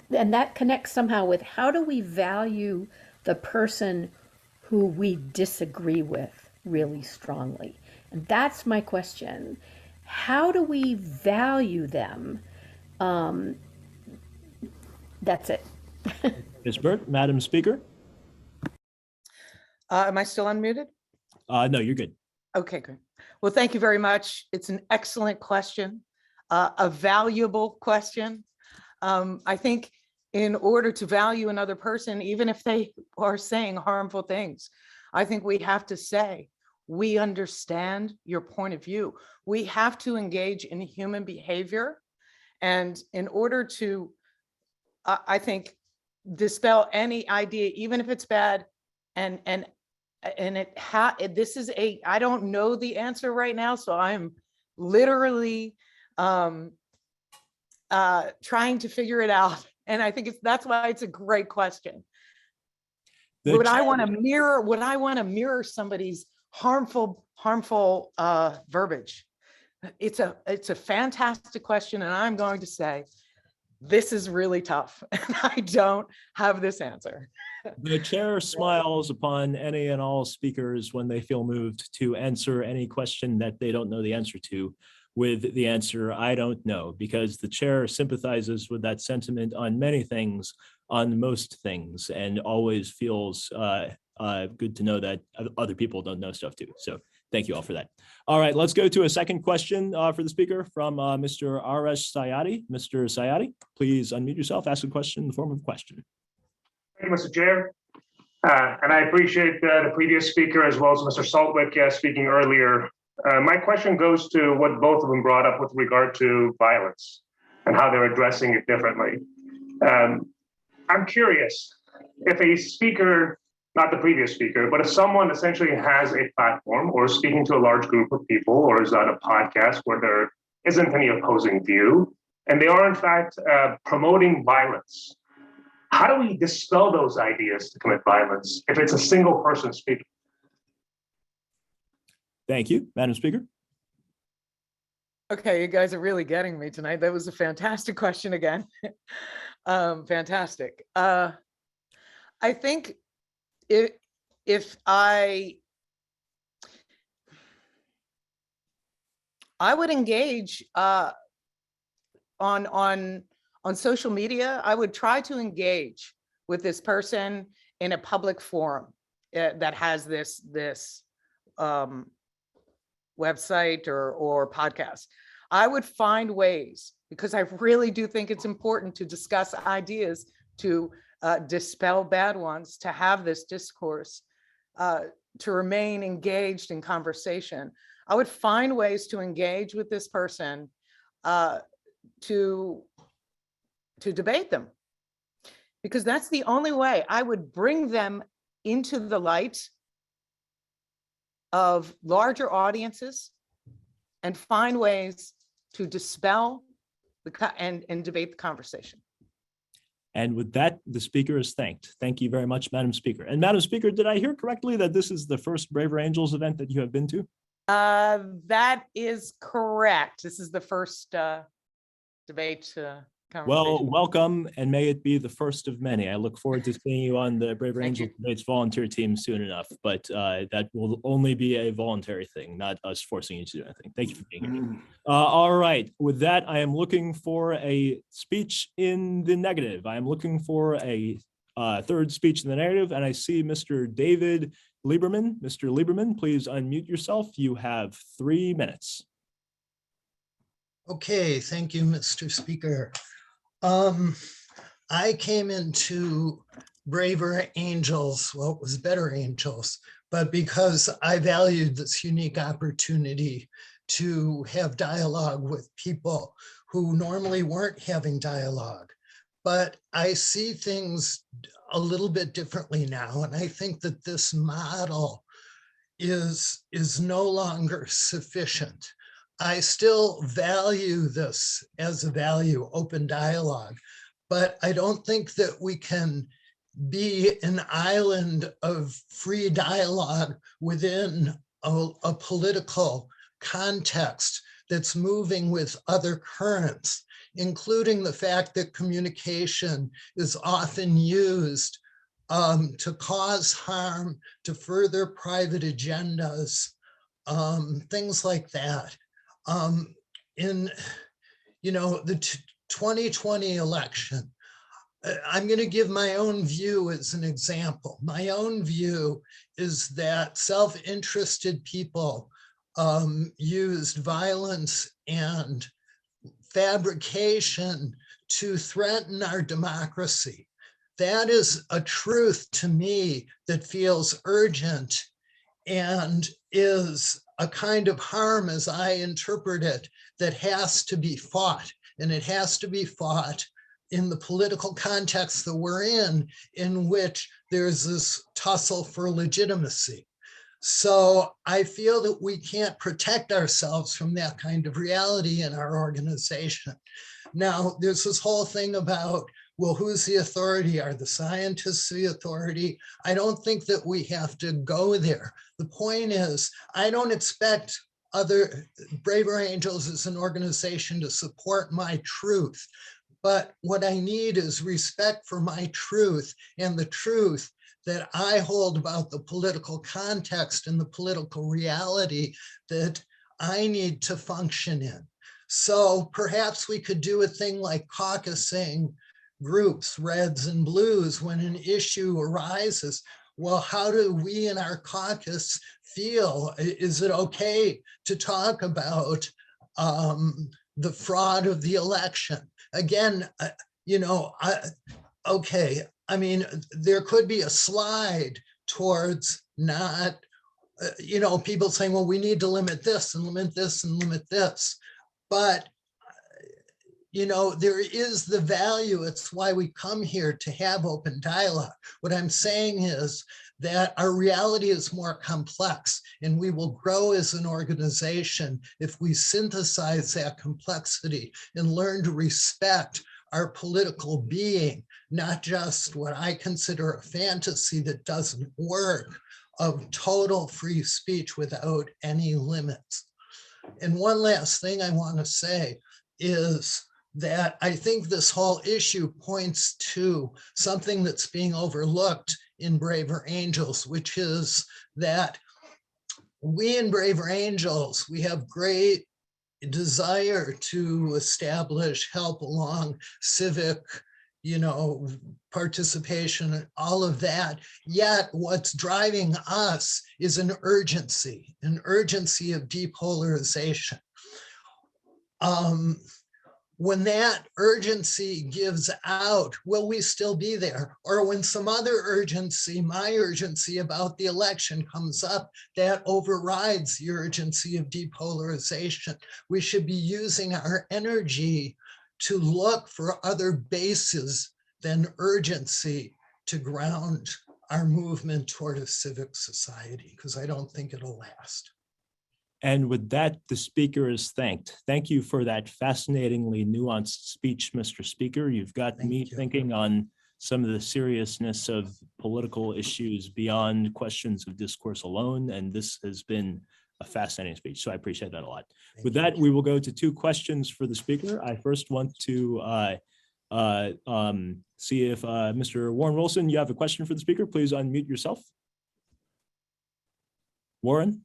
that connects somehow with, how do we value the person who we disagree with really strongly? And that's my question. How do we value them? That's it. Ms. Burt, Madam Speaker. Am I still unmuted? No, you're good. Okay, good. Well, thank you very much. It's an excellent question, a valuable question. I think in order to value another person, even if they are saying harmful things, I think we have to say, we understand your point of view. We have to engage in human behavior. And in order to, I think, dispel any idea, even if it's bad, this is I don't know the answer right now, so I'm literally trying to figure it out. And I think that's why it's a great question. Would I want to mirror somebody's harmful verbiage? It's a fantastic question, and I'm going to say this is really tough, and I don't have this answer. The chair smiles upon any and all speakers when they feel moved to answer any question that they don't know the answer to with the answer, I don't know, because the chair sympathizes with that sentiment on many things, on most things, and always feels good to know that other people don't know stuff too. So thank you all for that. All right, let's go to a second question for the speaker from Mr. Arash Sayadi. Mr. Sayadi, please unmute yourself, ask a question in the form of a question. Thank you, Mr. Chair. And I appreciate the previous speaker as well as Mr. Saltwick speaking earlier. My question goes to what both of them brought up with regard to violence and how they're addressing it differently. I'm curious if a speaker, not the previous speaker, but if someone essentially has a platform or is speaking to a large group of people or is on a podcast where there isn't any opposing view, and they are in fact promoting violence, how do we dispel those ideas to commit violence if it's a single person speaking? Thank you, Madam Speaker. Okay, you guys are really getting me tonight. That was a fantastic question again. Fantastic. I think if I would engage on social media. I would try to engage with this person in a public forum that has this website or podcast. I would find ways, because I really do think it's important to discuss ideas, to dispel bad ones, to have this discourse, to remain engaged in conversation. I would find ways to engage with this person, to debate them, because that's the only way I would bring them into the light of larger audiences and find ways to dispel and debate the conversation. And with that, the speaker is thanked. Thank you very much, Madam Speaker. And Madam Speaker, did I hear correctly that this is the first Braver Angels event that you have been to? That is correct. This is the first debate Well, conversation. welcome, and may it be the first of many. I look forward to seeing you on the Braver Thank Angels you. Debates volunteer team soon enough, but that will only be a voluntary thing, not us forcing you to do anything. Thank you for being here. All right, with that, I am looking for a speech in the negative. I am looking for a third speech in the negative, and I see Mr. David Lieberman. Mr. Lieberman, please unmute yourself. You have 3 minutes. Okay, thank you, Mr. Speaker. I came into Braver Angels, well, it was Better Angels, but because I valued this unique opportunity to have dialogue with people who normally weren't having dialogue. But I see things a little bit differently now, and I think that this model is no longer sufficient. I still value this as a value, open dialogue, but I don't think that we can be an island of free dialogue within a political context that's moving with other currents, including the fact that communication is often used to cause harm, to further private agendas, things like that. In the 2020 election, I'm going to give my own view as an example. My own view is that self-interested people used violence and fabrication to threaten our democracy. That is a truth to me that feels urgent and is a kind of harm, as I interpret it, that has to be fought. And it has to be fought in the political context that we're in which there's this tussle for legitimacy. So I feel that we can't protect ourselves from that kind of reality in our organization. Now, there's this whole thing about, well, who's the authority? Are the scientists the authority? I don't think that we have to go there. The point is, I don't expect other Braver Angels as an organization to support my truth. But what I need is respect for my truth and the truth that I hold about the political context and the political reality that I need to function in. So perhaps we could do a thing like caucusing groups, reds and blues, when an issue arises. Well, how do we in our caucus feel? Is it okay to talk about the fraud of the election? Again, okay, I mean, there could be a slide towards not, people saying, well, we need to limit this and limit this and limit this. But, there is the value. It's why we come here, to have open dialogue. What I'm saying is that our reality is more complex, and we will grow as an organization if we synthesize that complexity and learn to respect our political being, not just what I consider a fantasy that doesn't work, of total free speech without any limits. And one last thing I want to say is that I think this whole issue points to something that's being overlooked in Braver Angels, which is that we in Braver Angels, we have great desire to establish, help along civic, participation, all of that. Yet what's driving us is an urgency of depolarization. When that urgency gives out, will we still be there? Or when some other urgency, my urgency about the election comes up, that overrides the urgency of depolarization. We should be using our energy to look for other bases than urgency to ground our movement toward a civic society, because I don't think it'll last. And with that, the speaker is thanked. Thank you for that fascinatingly nuanced speech, Mr. Speaker. You've got me thinking on some of the seriousness of political issues beyond questions of discourse alone. And this has been a fascinating speech. So I appreciate that a lot. With that, we will go to 2 questions for the speaker. I first want to see if Mr. Warren Wilson, you have a question for the speaker. Please unmute yourself. Warren?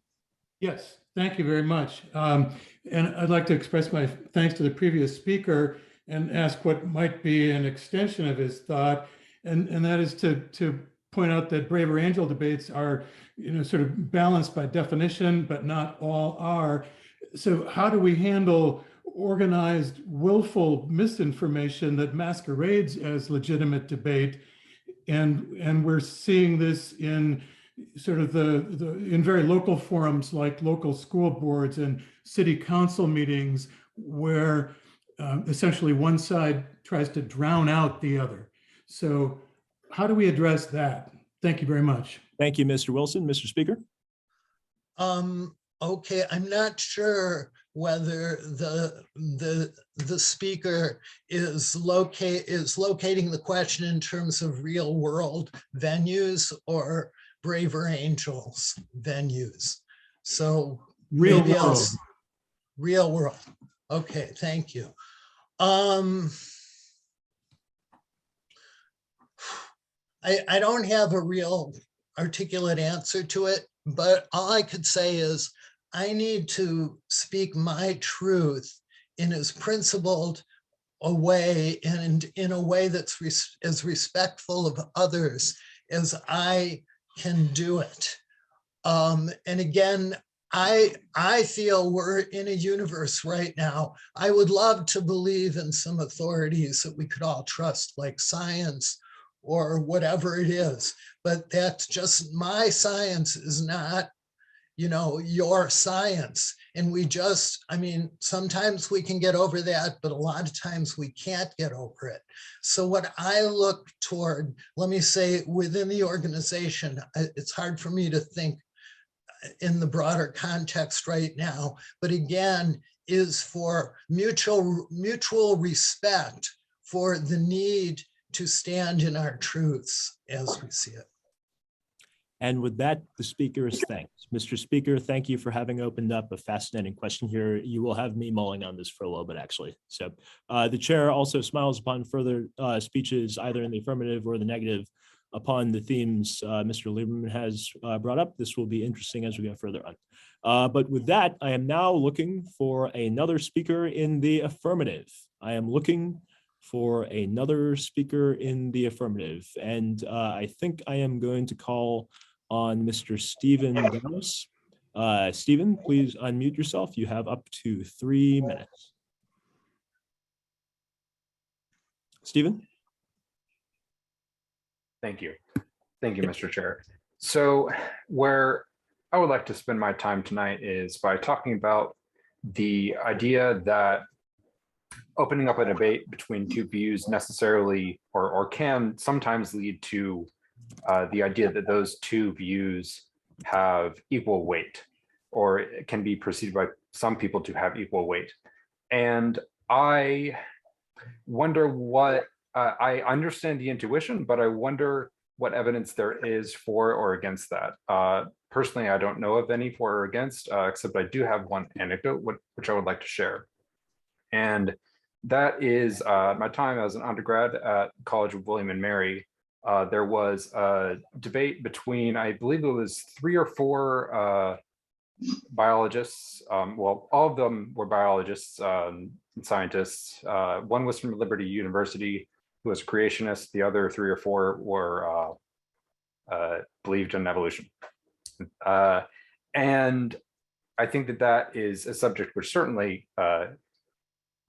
Yes, thank you very much. And I'd like to express my thanks to the previous speaker and ask what might be an extension of his thought. And that is to point out that braver angel debates are, sort of balanced by definition, but not all are. So how do we handle organized, willful misinformation that masquerades as legitimate debate? And we're seeing this in sort of in very local forums like local school boards and city council meetings, where essentially one side tries to drown out the other. So how do we address that? Thank you very much. Thank you, Mr. Wilson. Mr. Speaker? Okay, I'm not sure whether the speaker is locating the question in terms of real world venues or braver angels venues. So real world. Real world. Okay, thank you. I don't have a real articulate answer to it, but all I could say is I need to speak my truth in as principled a way and in a way that's as respectful of others as I can do it. And again, I feel we're in a universe right now. I would love to believe in some authorities that we could all trust, like science or whatever it is, but that's just, my science is not, your science. And sometimes we can get over that, but a lot of times we can't get over it. So what I look toward, let me say, within the organization, it's hard for me to think in the broader context right now, but again, is for mutual respect for the need to stand in our truths as we see it. And with that, the speaker is thanked. Mr. Speaker, thank you for having opened up a fascinating question here. You will have me mulling on this for a little bit, actually. So the chair also smiles upon further speeches, either in the affirmative or the negative, upon the themes Mr. Lieberman has brought up. This will be interesting as we go further on. But with that, I am now looking for another speaker in the affirmative. I am looking for another speaker in the affirmative. And I think I am going to call on Mr. Stephen Downs. Stephen, please unmute yourself. You have up to 3 minutes. Stephen? Thank you. Thank you, Mr. Chair. So where I would like to spend my time tonight is by talking about the idea that opening up a debate between two views necessarily or can sometimes lead to the idea that those two views have equal weight, or it can be perceived by some people to have equal weight. And I wonder what, I understand the intuition, but I wonder what evidence there is for or against that. Personally, I don't know of any for or against, except I do have one anecdote, which I would like to share. And that is my time as an undergrad at College of William and Mary. There was a debate between, I believe it was 3 or 4 biologists. Well, all of them were biologists and scientists. One was from Liberty University, who was a creationist. The other 3 or 4 were believed in evolution. And I think that that is a subject which certainly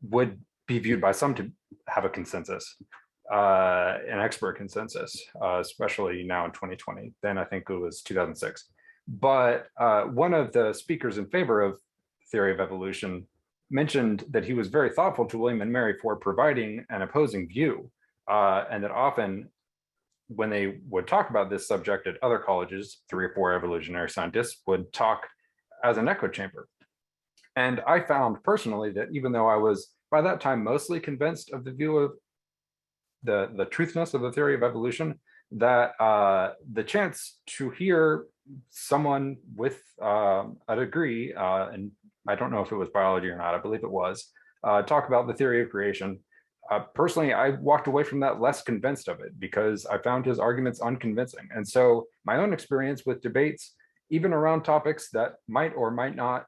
would be viewed by some to have a consensus, an expert consensus, especially now in 2020. Then I think it was 2006. But one of the speakers in favor of theory of evolution mentioned that he was very thoughtful to William and Mary for providing an opposing view, and that often when they would talk about this subject at other colleges, 3 or 4 evolutionary scientists would talk as an echo chamber. And I found personally that even though I was by that time mostly convinced of the view of the truthness of the theory of evolution, that the chance to hear someone with a degree, and I don't know if it was biology or not, I believe it was, talk about the theory of creation. Personally, I walked away from that less convinced of it because I found his arguments unconvincing. And so my own experience with debates, even around topics that might or might not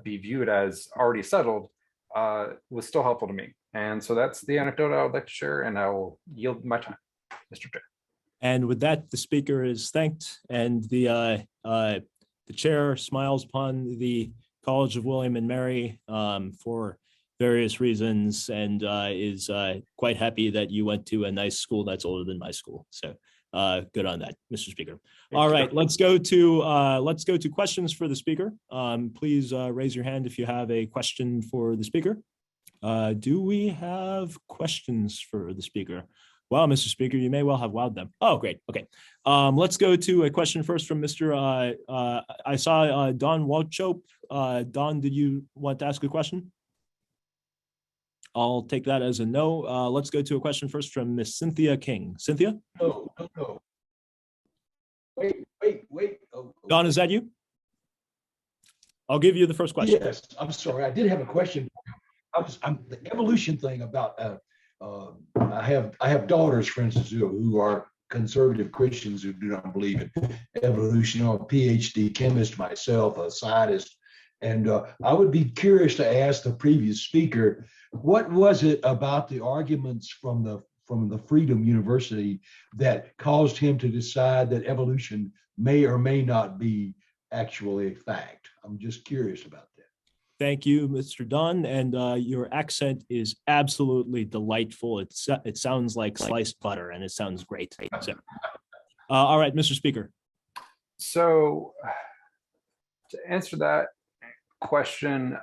be viewed as already settled, was still helpful to me. And so that's the anecdote I would like to share, and I will yield my time, Mr. Chair. And with that, the speaker is thanked, and the chair smiles upon the College of William and Mary for various reasons, and is quite happy that you went to a nice school that's older than my school. So good on that, Mr. Speaker. All right, let's go to questions for the speaker. Please raise your hand if you have a question for the speaker. Do we have questions for the speaker? Wow, Mr. Speaker, you may well have wowed them. Oh, great. Okay. Let's go to a question first from Mr. I saw Don Walchop. Don, did you want to ask a question? I'll take that as a no. Let's go to a question first from Miss Cynthia King. Cynthia? No. Wait. Oh. Don, is that you? I'll give you the first question. Yes, I'm sorry. I did have a question. I'm the evolution thing about. I have daughters, for instance, who are conservative Christians who do not believe in evolution. I'm a PhD chemist myself, a scientist, and I would be curious to ask the previous speaker, what was it about the arguments from the Freedom University that caused him to decide that evolution may or may not be actually a fact? I'm just curious about that. Thank you, Mr. Dunn, and your accent is absolutely delightful. It sounds like sliced butter, and it sounds great. So, all right, Mr. Speaker. So, to answer that question,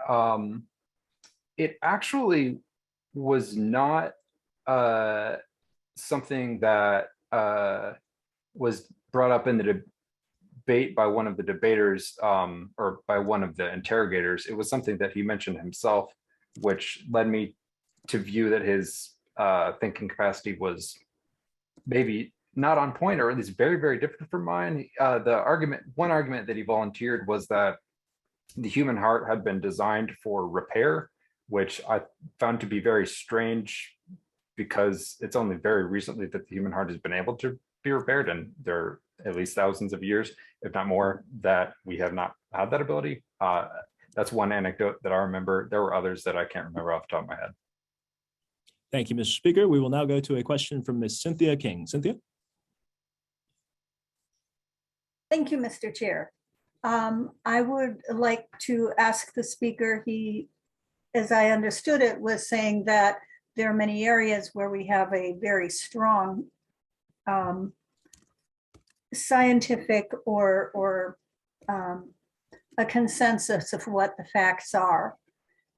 it actually was not something that was brought up in the debate by one of the debaters or by one of the interrogators. It was something that he mentioned himself, which led me to view that his thinking capacity was maybe not on point, or at least very, very different from mine. One argument that he volunteered was that the human heart had been designed for repair, which I found to be very strange because it's only very recently that the human heart has been able to be repaired, and there are at least thousands of years, if not more, that we have not had that ability. That's one anecdote that I remember. There were others that I can't remember off the top of my head. Thank you, Mr. Speaker. We will now go to a question from Ms. Cynthia King. Cynthia? Thank you, Mr. Chair. I would like to ask the speaker, he, as I understood it, was saying that there are many areas where we have a very strong scientific or a consensus of what the facts are.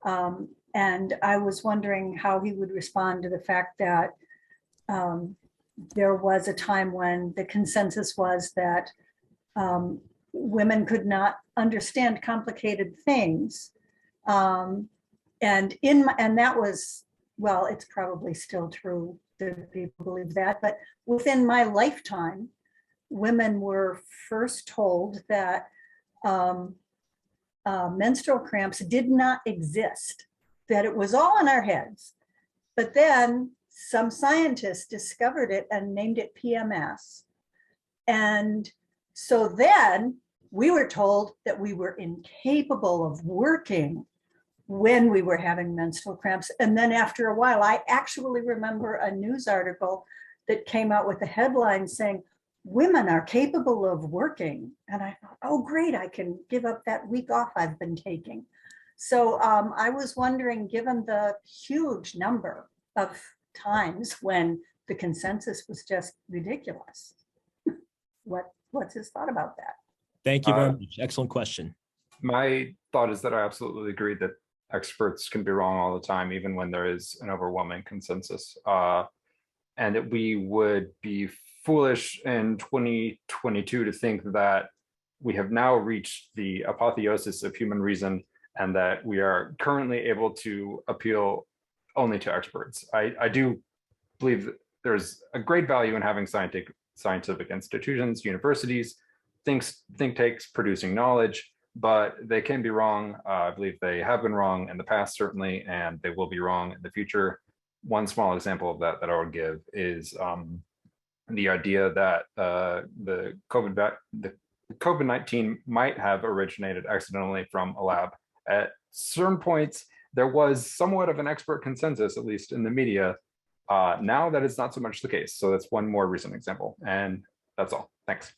And I was wondering how he would respond to the fact that there was a time when the consensus was that women could not understand complicated things. And that was, well, it's probably still true that people believe that, but within my lifetime, women were first told that menstrual cramps did not exist, that it was all in our heads. But then some scientists discovered it and named it PMS. And so then we were told that we were incapable of working when we were having menstrual cramps. And then after a while, I actually remember a news article that came out with a headline saying, women are capable of working. And I thought, oh, great, I can give up that week off I've been taking. So I was wondering, given the huge number of times when the consensus was just ridiculous, what's his thought about that? Thank you very much. Excellent question. My thought is that I absolutely agree that experts can be wrong all the time, even when there is an overwhelming consensus. and that we would be foolish in 2022 to think that we have now reached the apotheosis of human reason and that we are currently able to appeal only to experts. I do believe that there's a great value in having scientific institutions, universities, think tanks producing knowledge, but they can be wrong. I believe they have been wrong in the past, certainly, and they will be wrong in the future. One small example of that I would give is the idea that the COVID-19 might have originated accidentally from a lab. At certain points, there was somewhat of an expert consensus, at least in the media. Now that is not so much the case. So that's one more recent example. And that's all. Thanks.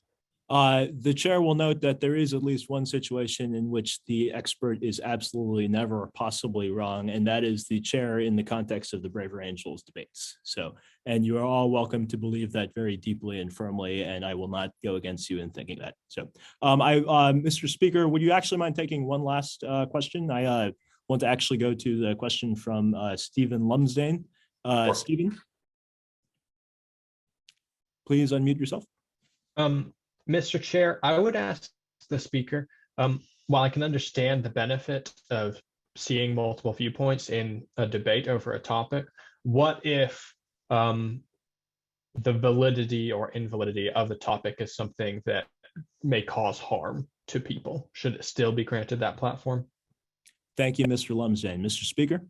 The chair will note that there is at least one situation in which the expert is absolutely never possibly wrong, and that is the chair in the context of the Braver Angels debates. So, and you are all welcome to believe that very deeply and firmly, and I will not go against you in thinking that. So, Mr. Speaker, would you actually mind taking one last question? I want to actually go to the question from Stephen Lumsdaine. Stephen, please unmute yourself. Mr. Chair, I would ask the speaker, while I can understand the benefit of seeing multiple viewpoints in a debate over a topic, what if the validity or invalidity of the topic is something that may cause harm to people? Should it still be granted that platform? Thank you, Mr. Lumsdaine. Mr. Speaker?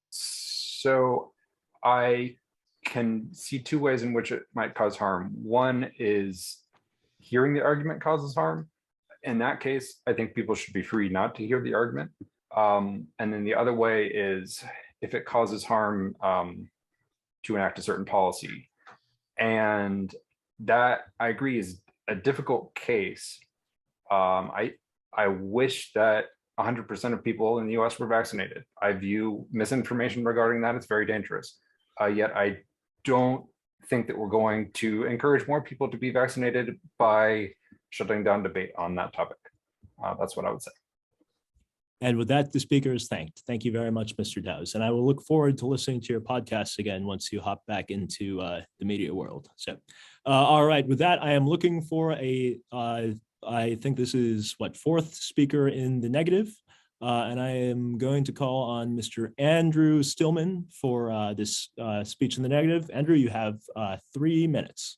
So I can see two ways in which it might cause harm. One is hearing the argument causes harm. In that case, I think people should be free not to hear the argument. And then the other way is if it causes harm to enact a certain policy. And that, I agree, is a difficult case. I wish that 100% of people in the US were vaccinated. I view misinformation regarding that as very dangerous. Yet I don't think that we're going to encourage more people to be vaccinated by shutting down debate on that topic. That's what I would say. And with that, the speaker is thanked. Thank you very much, Mr. Dowse. And I will look forward to listening to your podcasts again once you hop back into the media world. So, all right, with that, I am looking for I think this is what, fourth speaker in the negative. And I am going to call on Mr. Andrew Stillman for this speech in the negative. Andrew, you have 3 minutes.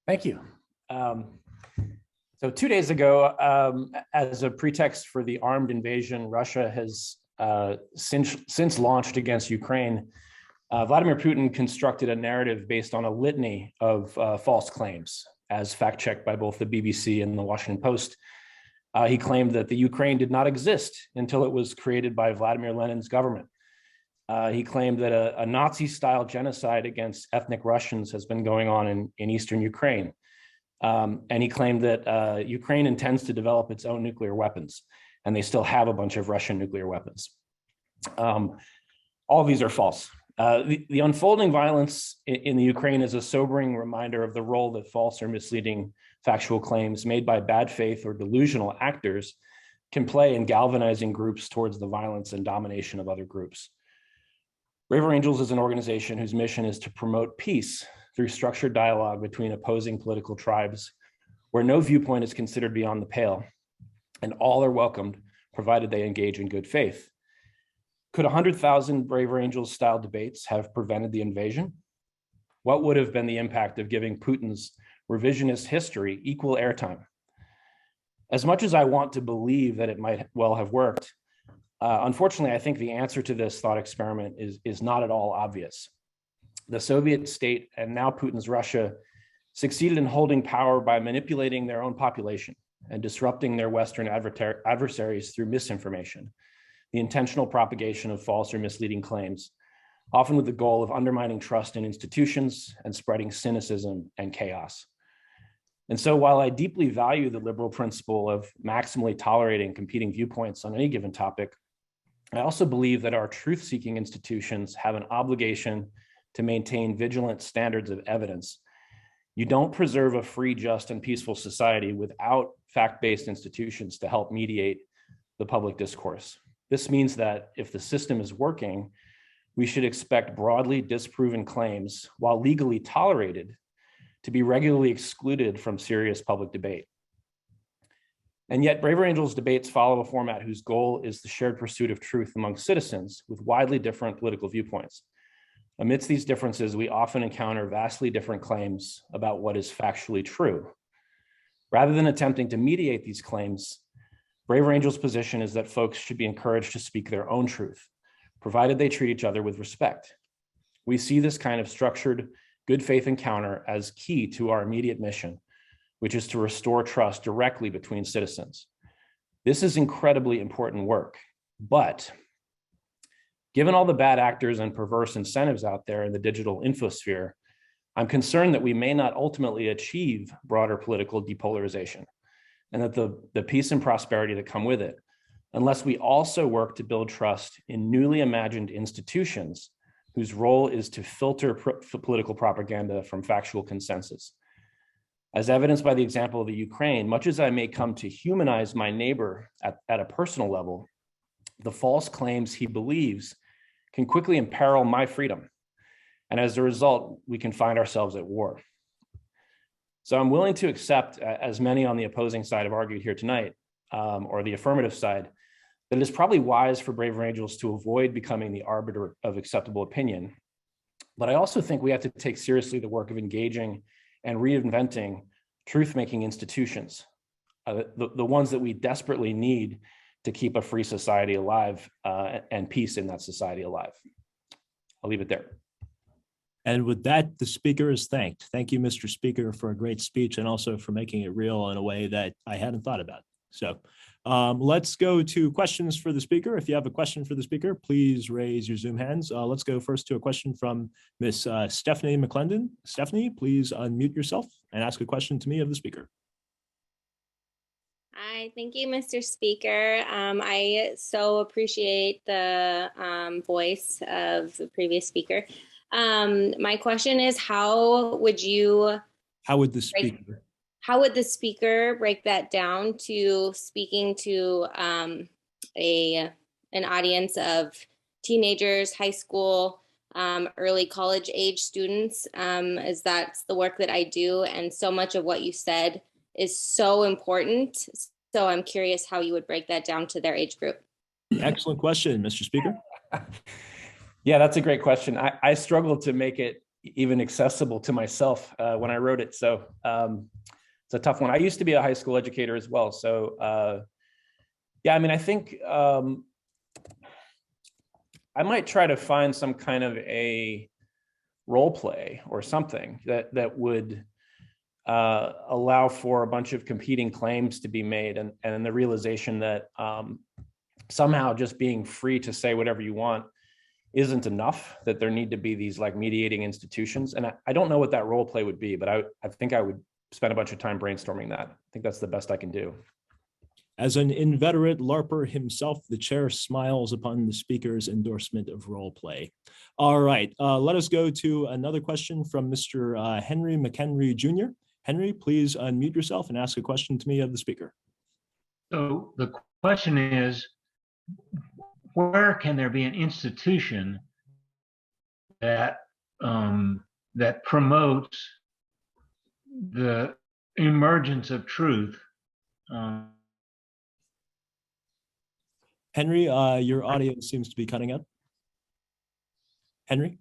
Thank you. So 2 days ago, as a pretext for the armed invasion Russia has since launched against Ukraine, Vladimir Putin constructed a narrative based on a litany of false claims, as fact-checked by both the BBC and the Washington Post. He claimed that the Ukraine did not exist until it was created by Vladimir Lenin's government. He claimed that a Nazi-style genocide against ethnic Russians has been going on in eastern Ukraine. And he claimed that Ukraine intends to develop its own nuclear weapons, and they still have a bunch of Russian nuclear weapons. All of these are false. The unfolding violence in the Ukraine is a sobering reminder of the role that false or misleading factual claims made by bad faith or delusional actors can play in galvanizing groups towards the violence and domination of other groups. Braver Angels is an organization whose mission is to promote peace through structured dialogue between opposing political tribes, where no viewpoint is considered beyond the pale, and all are welcomed, provided they engage in good faith. Could 100,000 Braver Angels style debates have prevented the invasion? What would have been the impact of giving Putin's revisionist history equal airtime? As much as I want to believe that it might well have worked, unfortunately, I think the answer to this thought experiment is not at all obvious. The Soviet state and now Putin's Russia succeeded in holding power by manipulating their own population and disrupting their Western adversaries through misinformation, the intentional propagation of false or misleading claims, often with the goal of undermining trust in institutions and spreading cynicism and chaos. And so while I deeply value the liberal principle of maximally tolerating competing viewpoints on any given topic, I also believe that our truth-seeking institutions have an obligation to maintain vigilant standards of evidence. You don't preserve a free, just, and peaceful society without fact-based institutions to help mediate the public discourse. This means that if the system is working, we should expect broadly disproven claims, while legally tolerated, to be regularly excluded from serious public debate. And yet, Braver Angels debates follow a format whose goal is the shared pursuit of truth among citizens with widely different political viewpoints. Amidst these differences, we often encounter vastly different claims about what is factually true. Rather than attempting to mediate these claims, Braver Angels' position is that folks should be encouraged to speak their own truth, provided they treat each other with respect. We see this kind of structured, good faith encounter as key to our immediate mission, which is to restore trust directly between citizens. This is incredibly important work, but given all the bad actors and perverse incentives out there in the digital infosphere, I'm concerned that we may not ultimately achieve broader political depolarization, and that the peace and prosperity that come with it, unless we also work to build trust in newly imagined institutions whose role is to filter political propaganda from factual consensus. As evidenced by the example of the Ukraine, much as I may come to humanize my neighbor at a personal level, the false claims he believes can quickly imperil my freedom. And as a result, we can find ourselves at war. So I'm willing to accept, as many on the opposing side have argued here tonight, or the affirmative side, that it is probably wise for Braver Angels to avoid becoming the arbiter of acceptable opinion. But I also think we have to take seriously the work of engaging and reinventing truth-making institutions, the ones that we desperately need to keep a free society alive and peace in that society alive. I'll leave it there. And with that, the speaker is thanked. Thank you, Mr. Speaker, for a great speech and also for making it real in a way that I hadn't thought about. So let's go to questions for the speaker. If you have a question for the speaker, please raise your Zoom hands. Let's go first to a question from Miss Stephanie McClendon. Stephanie, please unmute yourself and ask a question to me of the speaker. Hi, thank you, Mr. Speaker. I so appreciate the voice of the previous speaker. My question is, how would the speaker break that down to speaking to an audience of teenagers, high school, early college age students, as that's the work that I do, and so much of what you said is so important. So I'm curious how you would break that down to their age group. Excellent question, Mr. Speaker. Yeah, that's a great question. I struggled to make it even accessible to myself when I wrote it. So it's a tough one. I used to be a high school educator as well. So yeah, I mean, I think I might try to find some kind of a role play or something that would allow for a bunch of competing claims to be made, and the realization that somehow just being free to say whatever you want isn't enough, that there need to be these like mediating institutions. And I don't know what that role play would be, but I think I would spend a bunch of time brainstorming that. I think that's the best I can do. As an inveterate LARPer himself, the chair smiles upon the speaker's endorsement of role play. All right, let us go to another question from Mr. Henry McHenry Jr. Henry, please unmute yourself and ask a question to me of the speaker. So the question is, where can there be an institution that that promotes the emergence of truth? Henry, your audio seems to be cutting up. Henry?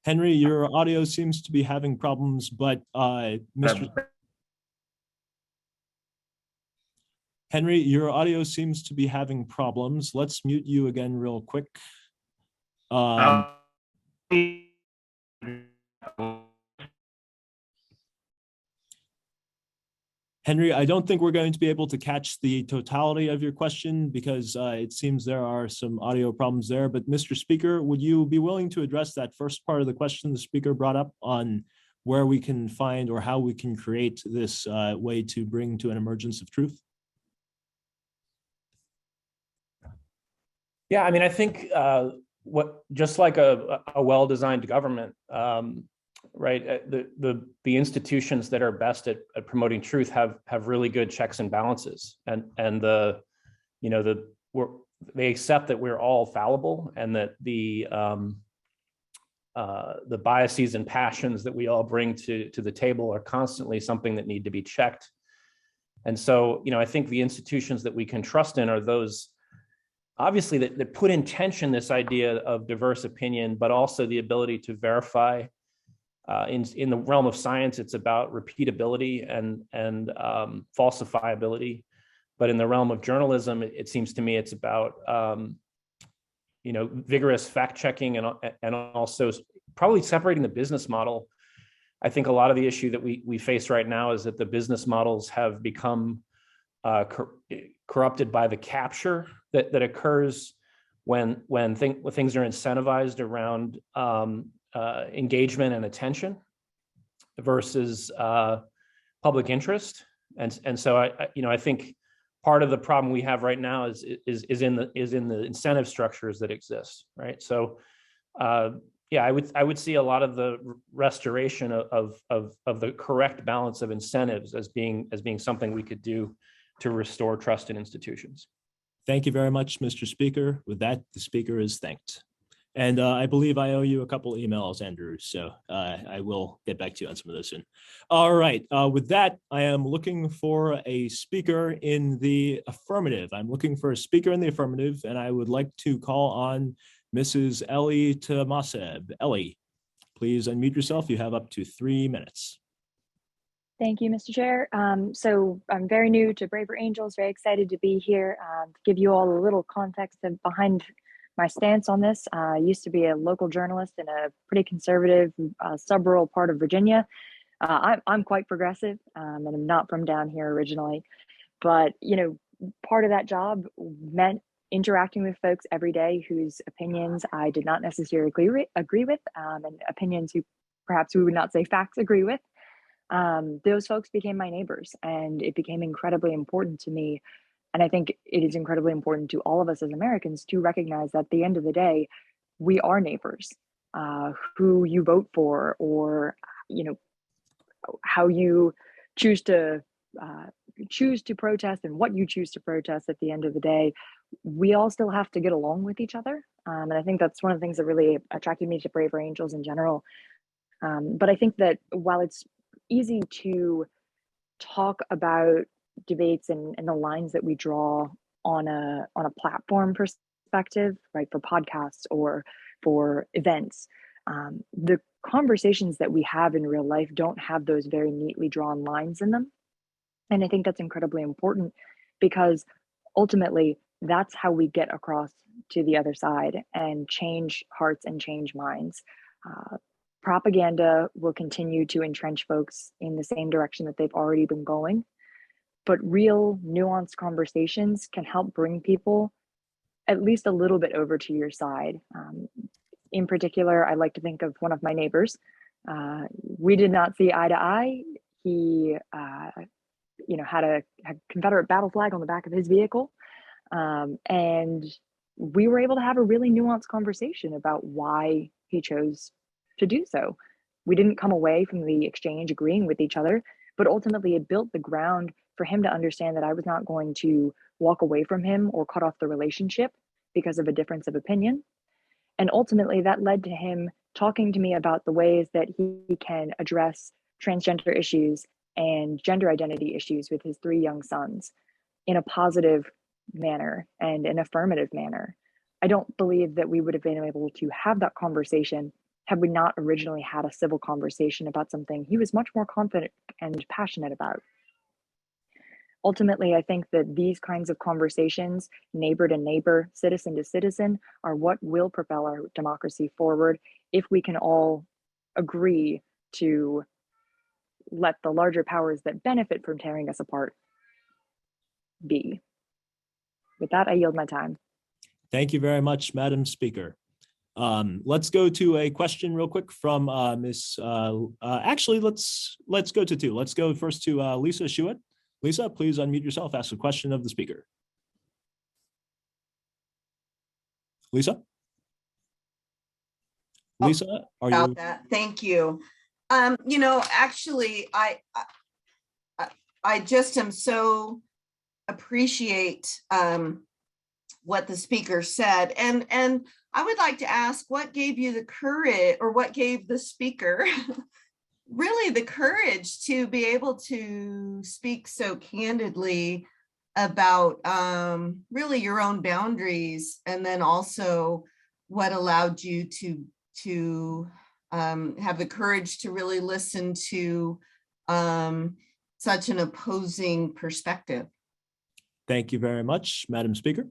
Henry, your audio seems to be having problems, but Mr. Henry, your audio seems to be having problems. Let's mute you again real quick. Henry, I don't think we're going to be able to catch the totality of your question because it seems there are some audio problems there. But Mr. Speaker, would you be willing to address that first part of the question the speaker brought up on where we can find or how we can create this way to bring to an emergence of truth? Yeah, I mean, I think just like a well-designed government, right? The institutions that are best at promoting truth have really good checks and balances, and the they accept that we're all fallible and that the biases and passions that we all bring to the table are constantly something that need to be checked. And so, I think the institutions that we can trust in are those, obviously, that put in tension this idea of diverse opinion, but also the ability to verify. In the realm of science, it's about repeatability and falsifiability. But in the realm of journalism, it seems to me it's about vigorous fact checking and also probably separating the business model. I think a lot of the issue that we face right now is that the business models have become corrupted by the capture that occurs when things are incentivized around engagement and attention versus public interest. And so I think part of the problem we have right now is in the incentive structures that exist, right? So I would see a lot of the restoration of the correct balance of incentives as being something we could do to restore trust in institutions. Thank you very much, Mr. Speaker. With that, the speaker is thanked. And I believe I owe you a couple emails, Andrew, so I will get back to you on some of those soon. All right, with that, I am looking for a speaker in the affirmative. I'm looking for a speaker in the affirmative, and I would like to call on Mrs. Ellie Tomaseb. Ellie, please unmute yourself. You have up to 3 minutes. Thank you, Mr. Chair. So I'm very new to Braver Angels, very excited to be here to give you all a little context behind my stance on this. I used to be a local journalist in a pretty conservative sub-rural part of Virginia. I'm quite progressive and I'm not from down here originally, but part of that job meant interacting with folks every day whose opinions I did not necessarily agree with, and opinions who perhaps we would not say facts agree with. Those folks became my neighbors, and it became incredibly important to me. And I think it is incredibly important to all of us as Americans to recognize that at the end of the day, we are neighbors. Who you vote for, or how you choose to protest and what you choose to protest, at the end of the day, we all still have to get along with each other. And I think that's one of the things that really attracted me to Braver Angels in general. But I think that while it's easy to talk about debates and the lines that we draw on a platform perspective, right, for podcasts or for events, the conversations that we have in real life don't have those very neatly drawn lines in them. And I think that's incredibly important, because ultimately that's how we get across to the other side and change hearts and change minds. Propaganda will continue to entrench folks in the same direction that they've already been going, but real nuanced conversations can help bring people at least a little bit over to your side. In particular, I like to think of one of my neighbors. We did not see eye to eye. He had a Confederate battle flag on the back of his vehicle. And we were able to have a really nuanced conversation about why he chose to do so. We didn't come away from the exchange agreeing with each other, but ultimately it built the ground for him to understand that I was not going to walk away from him or cut off the relationship because of a difference of opinion. And ultimately that led to him talking to me about the ways that he can address transgender issues and gender identity issues with his 3 young sons in a positive manner and an affirmative manner. I don't believe that we would have been able to have that conversation had we not originally had a civil conversation about something he was much more confident and passionate about. Ultimately, I think that these kinds of conversations, neighbor to neighbor, citizen to citizen, are what will propel our democracy forward if we can all agree to let the larger powers that benefit from tearing us apart be. With that, I yield my time. Thank you very much, Madam Speaker. Let's go to a question real quick from Miss. Actually, let's go to 2. Let's go first to Lisa Schuett. Lisa, please unmute yourself. Ask a question of the speaker. Lisa. Lisa, are you? Thank you. Actually, I just am so appreciate what the speaker said. And I would like to ask, what gave you the courage, or what gave the speaker really the courage to be able to speak so candidly about really your own boundaries, and then also what allowed you to have the courage to really listen to such an opposing perspective? Thank you very much, Madam Speaker.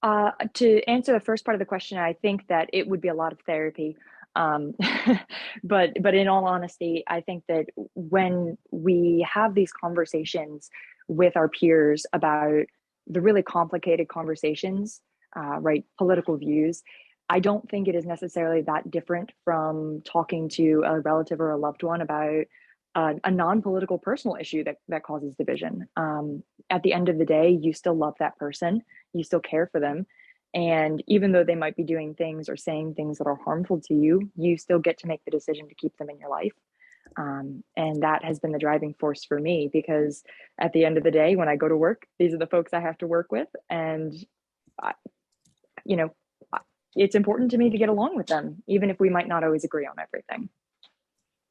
To answer the first part of the question, I think that it would be a lot of therapy. But in all honesty, I think that when we have these conversations with our peers about the really complicated conversations, right, political views, I don't think it is necessarily that different from talking to a relative or a loved one about a non-political personal issue that causes division. At the end of the day, you still love that person, you still care for them. And even though they might be doing things or saying things that are harmful to you, you still get to make the decision to keep them in your life. And that has been the driving force for me, because at the end of the day, when I go to work, these are the folks I have to work with. And, it's important to me to get along with them, even if we might not always agree on everything.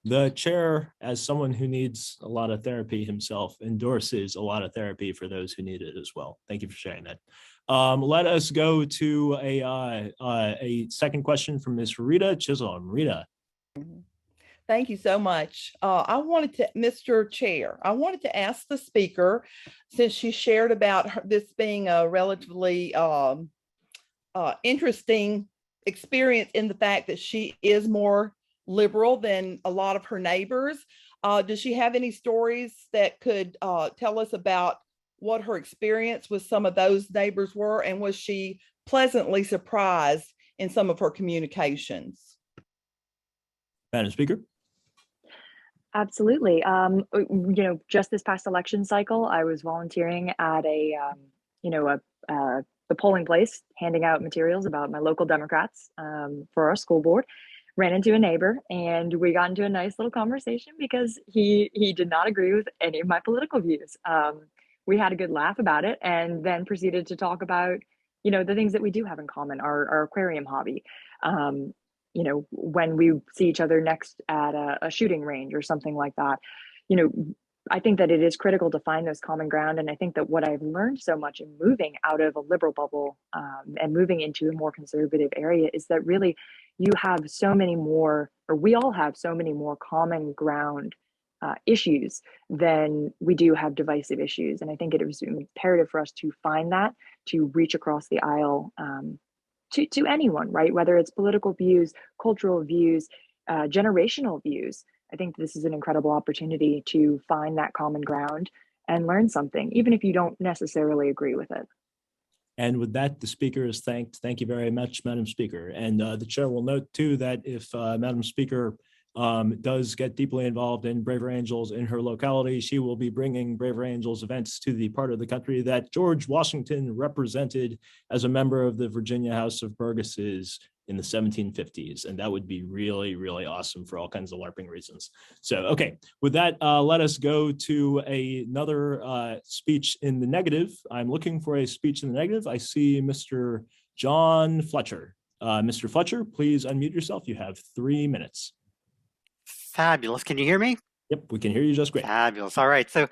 The chair, as someone who needs a lot of therapy himself, endorses a lot of therapy for those who need it as well. Thank you for sharing that. Let us go to a second question from Ms. Rita Chisholm. Rita. Thank you so much. Mr. Chair, I wanted to ask the speaker, since she shared about this being a relatively interesting experience in the fact that she is more liberal than a lot of her neighbors. Does she have any stories that could tell us about what her experience with some of those neighbors were, and was she pleasantly surprised in some of her communications? Madam Speaker. Absolutely. Just this past election cycle, I was volunteering at the polling place, handing out materials about my local Democrats for our school board. Ran into a neighbor, and we got into a nice little conversation because he did not agree with any of my political views. We had a good laugh about it, and then proceeded to talk about, the things that we do have in common, our aquarium hobby. When we see each other next at a shooting range or something like that, I think that it is critical to find those common ground. And I think that what I've learned so much in moving out of a liberal bubble and moving into a more conservative area is that really you have so many more, or we all have so many more common ground issues than we do have divisive issues. And I think it is imperative for us to find that, to reach across the aisle to anyone, right? Whether it's political views, cultural views, generational views. I think this is an incredible opportunity to find that common ground and learn something, even if you don't necessarily agree with it. And with that, the speaker is thanked. Thank you very much, Madam Speaker. And the chair will note too that if Madam Speaker does get deeply involved in Braver Angels in her locality, she will be bringing Braver Angels events to the part of the country that George Washington represented as a member of the Virginia House of Burgesses in the 1750s. And that would be really, really awesome for all kinds of LARPing reasons. So, okay, with that, let us go to another speech in the negative. I'm looking for a speech in the negative. I see Mr. John Fletcher. Mr. Fletcher, please unmute yourself. You have 3 minutes. Fabulous. Can you hear me? Yep, we can hear you just great. Fabulous. All right. So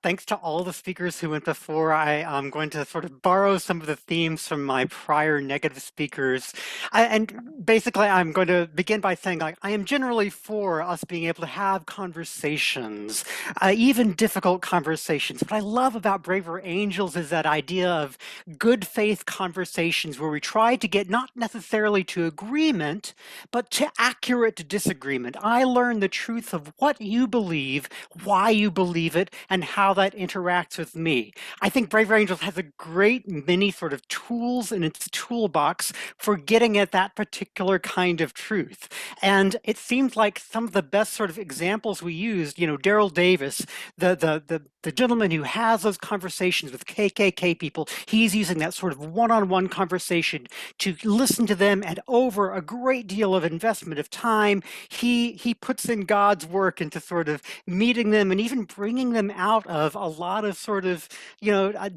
thanks to all the speakers who went before. I am going to sort of borrow some of the themes from my prior negative speakers. And basically, I'm going to begin by saying, like, I am generally for us being able to have conversations, even difficult conversations. What I love about Braver Angels is that idea of good faith conversations where we try to get not necessarily to agreement, but to accurate disagreement. I learn the truth of what you believe, why you believe it, and how that interacts with me. I think Braver Angels has a great many sort of tools in its toolbox for getting at that particular kind of truth. And it seems like some of the best sort of examples we used, Daryl Davis, the the gentleman who has those conversations with KKK people, he's using that sort of one-on-one conversation to listen to them, and over a great deal of investment of time, he puts in God's work into sort of meeting them and even bringing them out of a lot of sort of,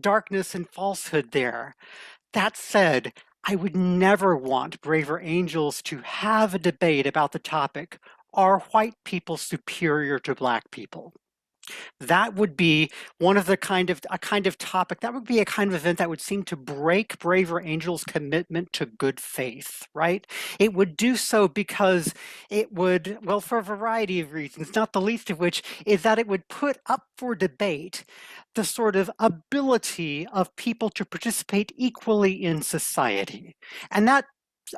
darkness and falsehood there. That said, I would never want Braver Angels to have a debate about the topic, are white people superior to Black people? That would be a kind of topic, that would be a kind of event that would seem to break Braver Angels' commitment to good faith, right? It would do so because it would, well, for a variety of reasons, not the least of which is that it would put up for debate the sort of ability of people to participate equally in society. And that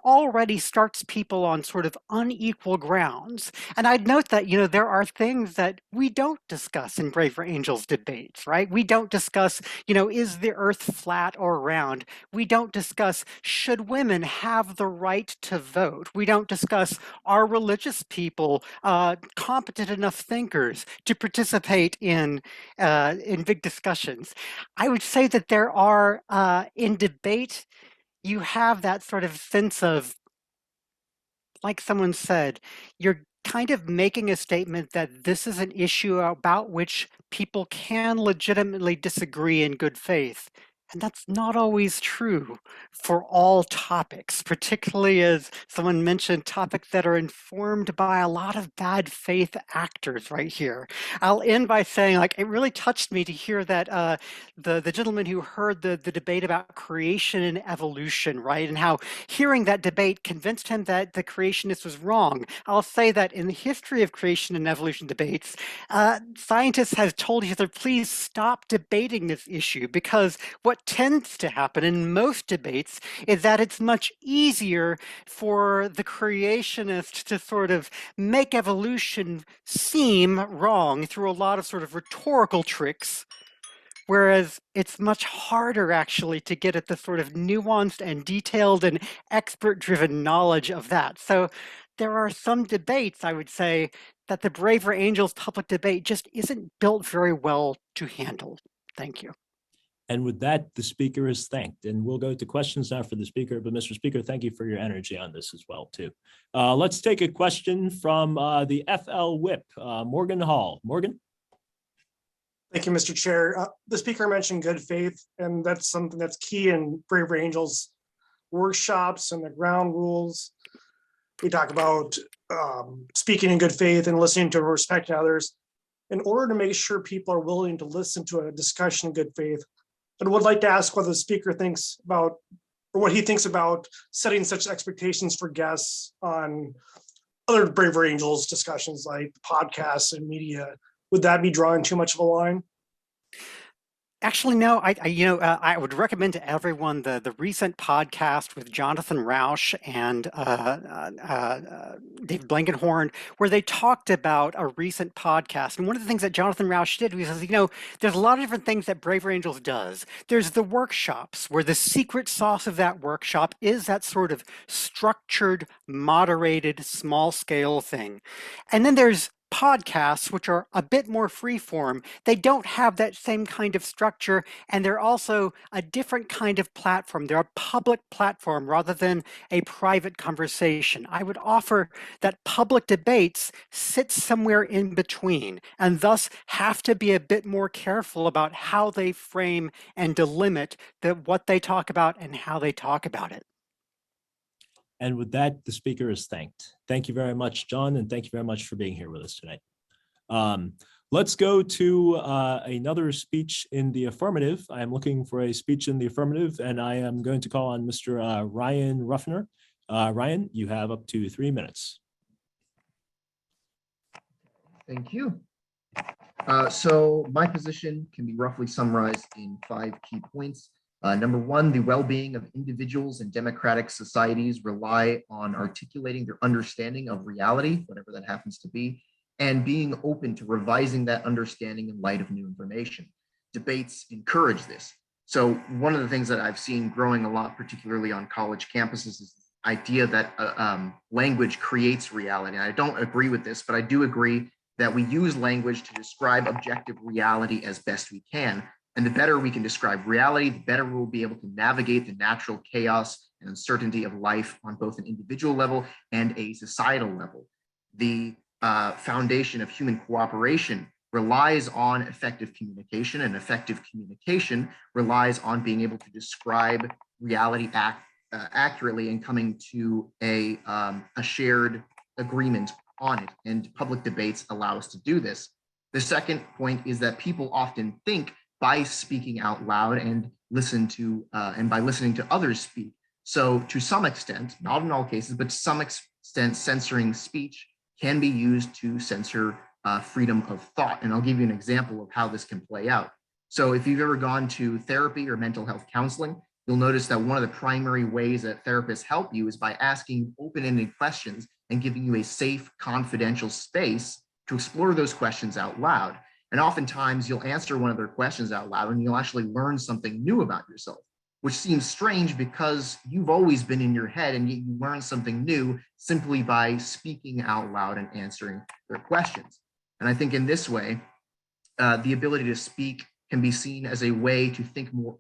already starts people on sort of unequal grounds. And I'd note that, there are things that we don't discuss in Braver Angels debates, right? We don't discuss, is the earth flat or round? We don't discuss, should women have the right to vote? We don't discuss, are religious people competent enough thinkers to participate in big discussions? I would say that there are, in debate, you have that sort of sense of, like someone said, you're kind of making a statement that this is an issue about which people can legitimately disagree in good faith. And that's not always true for all topics, particularly as someone mentioned, topics that are informed by a lot of bad faith actors right here. I'll end by saying, it really touched me to hear that the gentleman who heard the debate about creation and evolution, right? And how hearing that debate convinced him that the creationist was wrong. I'll say that in the history of creation and evolution debates, scientists have told each other, please stop debating this issue, because what tends to happen in most debates is that it's much easier for the creationist to sort of make evolution seem wrong through a lot of sort of rhetorical tricks, whereas it's much harder actually to get at the sort of nuanced and detailed and expert-driven knowledge of that. So there are some debates, I would say, that the Braver Angels public debate just isn't built very well to handle. Thank you. And with that, the speaker is thanked. And we'll go to questions now for the speaker. But Mr. Speaker, thank you for your energy on this as well, too. Let's take a question from the FL Whip, Morgan Hall. Morgan? Thank you, Mr. Chair. The speaker mentioned good faith, and that's something that's key in Braver Angels workshops and the ground rules. We talk about speaking in good faith and listening to and respecting others. In order to make sure people are willing to listen to a discussion in good faith, I would like to ask what the speaker thinks about, or what he thinks about setting such expectations for guests on other Braver Angels discussions like podcasts and media. Would that be drawing too much of a line? Actually, no. I would recommend to everyone the recent podcast with Jonathan Rausch and David Blankenhorn, where they talked about a recent podcast. And one of the things that Jonathan Rausch did was, there's a lot of different things that Braver Angels does. There's the workshops, where the secret sauce of that workshop is that sort of structured, moderated, small scale thing. And then there's podcasts, which are a bit more freeform. They don't have that same kind of structure, and they're also a different kind of platform. They're a public platform rather than a private conversation. I would offer that public debates sit somewhere in between, and thus have to be a bit more careful about how they frame and delimit what they talk about and how they talk about it. And with that, the speaker is thanked. Thank you very much, John, and thank you very much for being here with us tonight. Let's go to another speech in the affirmative. I am looking for a speech in the affirmative, and I am going to call on Mr. Ryan Ruffner. Ryan, you have up to 3 minutes. Thank you. So my position can be roughly summarized in 5 key points. Number 1, the well-being of individuals in democratic societies rely on articulating their understanding of reality, whatever that happens to be, and being open to revising that understanding in light of new information. Debates encourage this. So one of the things that I've seen growing a lot, particularly on college campuses, is the idea that language creates reality. And I don't agree with this, but I do agree that we use language to describe objective reality as best we can. And the better we can describe reality, the better we'll be able to navigate the natural chaos and uncertainty of life on both an individual level and a societal level. The foundation of human cooperation relies on effective communication, and effective communication relies on being able to describe reality accurately and coming to a shared agreement on it. And public debates allow us to do this. The second point is that people often think by speaking out loud and by listening to others speak. So to some extent, not in all cases, but to some extent, censoring speech can be used to censor freedom of thought. And I'll give you an example of how this can play out. So if you've ever gone to therapy or mental health counseling, you'll notice that one of the primary ways that therapists help you is by asking open-ended questions and giving you a safe, confidential space to explore those questions out loud. And oftentimes you'll answer one of their questions out loud and you'll actually learn something new about yourself, which seems strange because you've always been in your head, and yet you learn something new simply by speaking out loud and answering their questions. And I think in this way, the ability to speak can be seen as a way to think more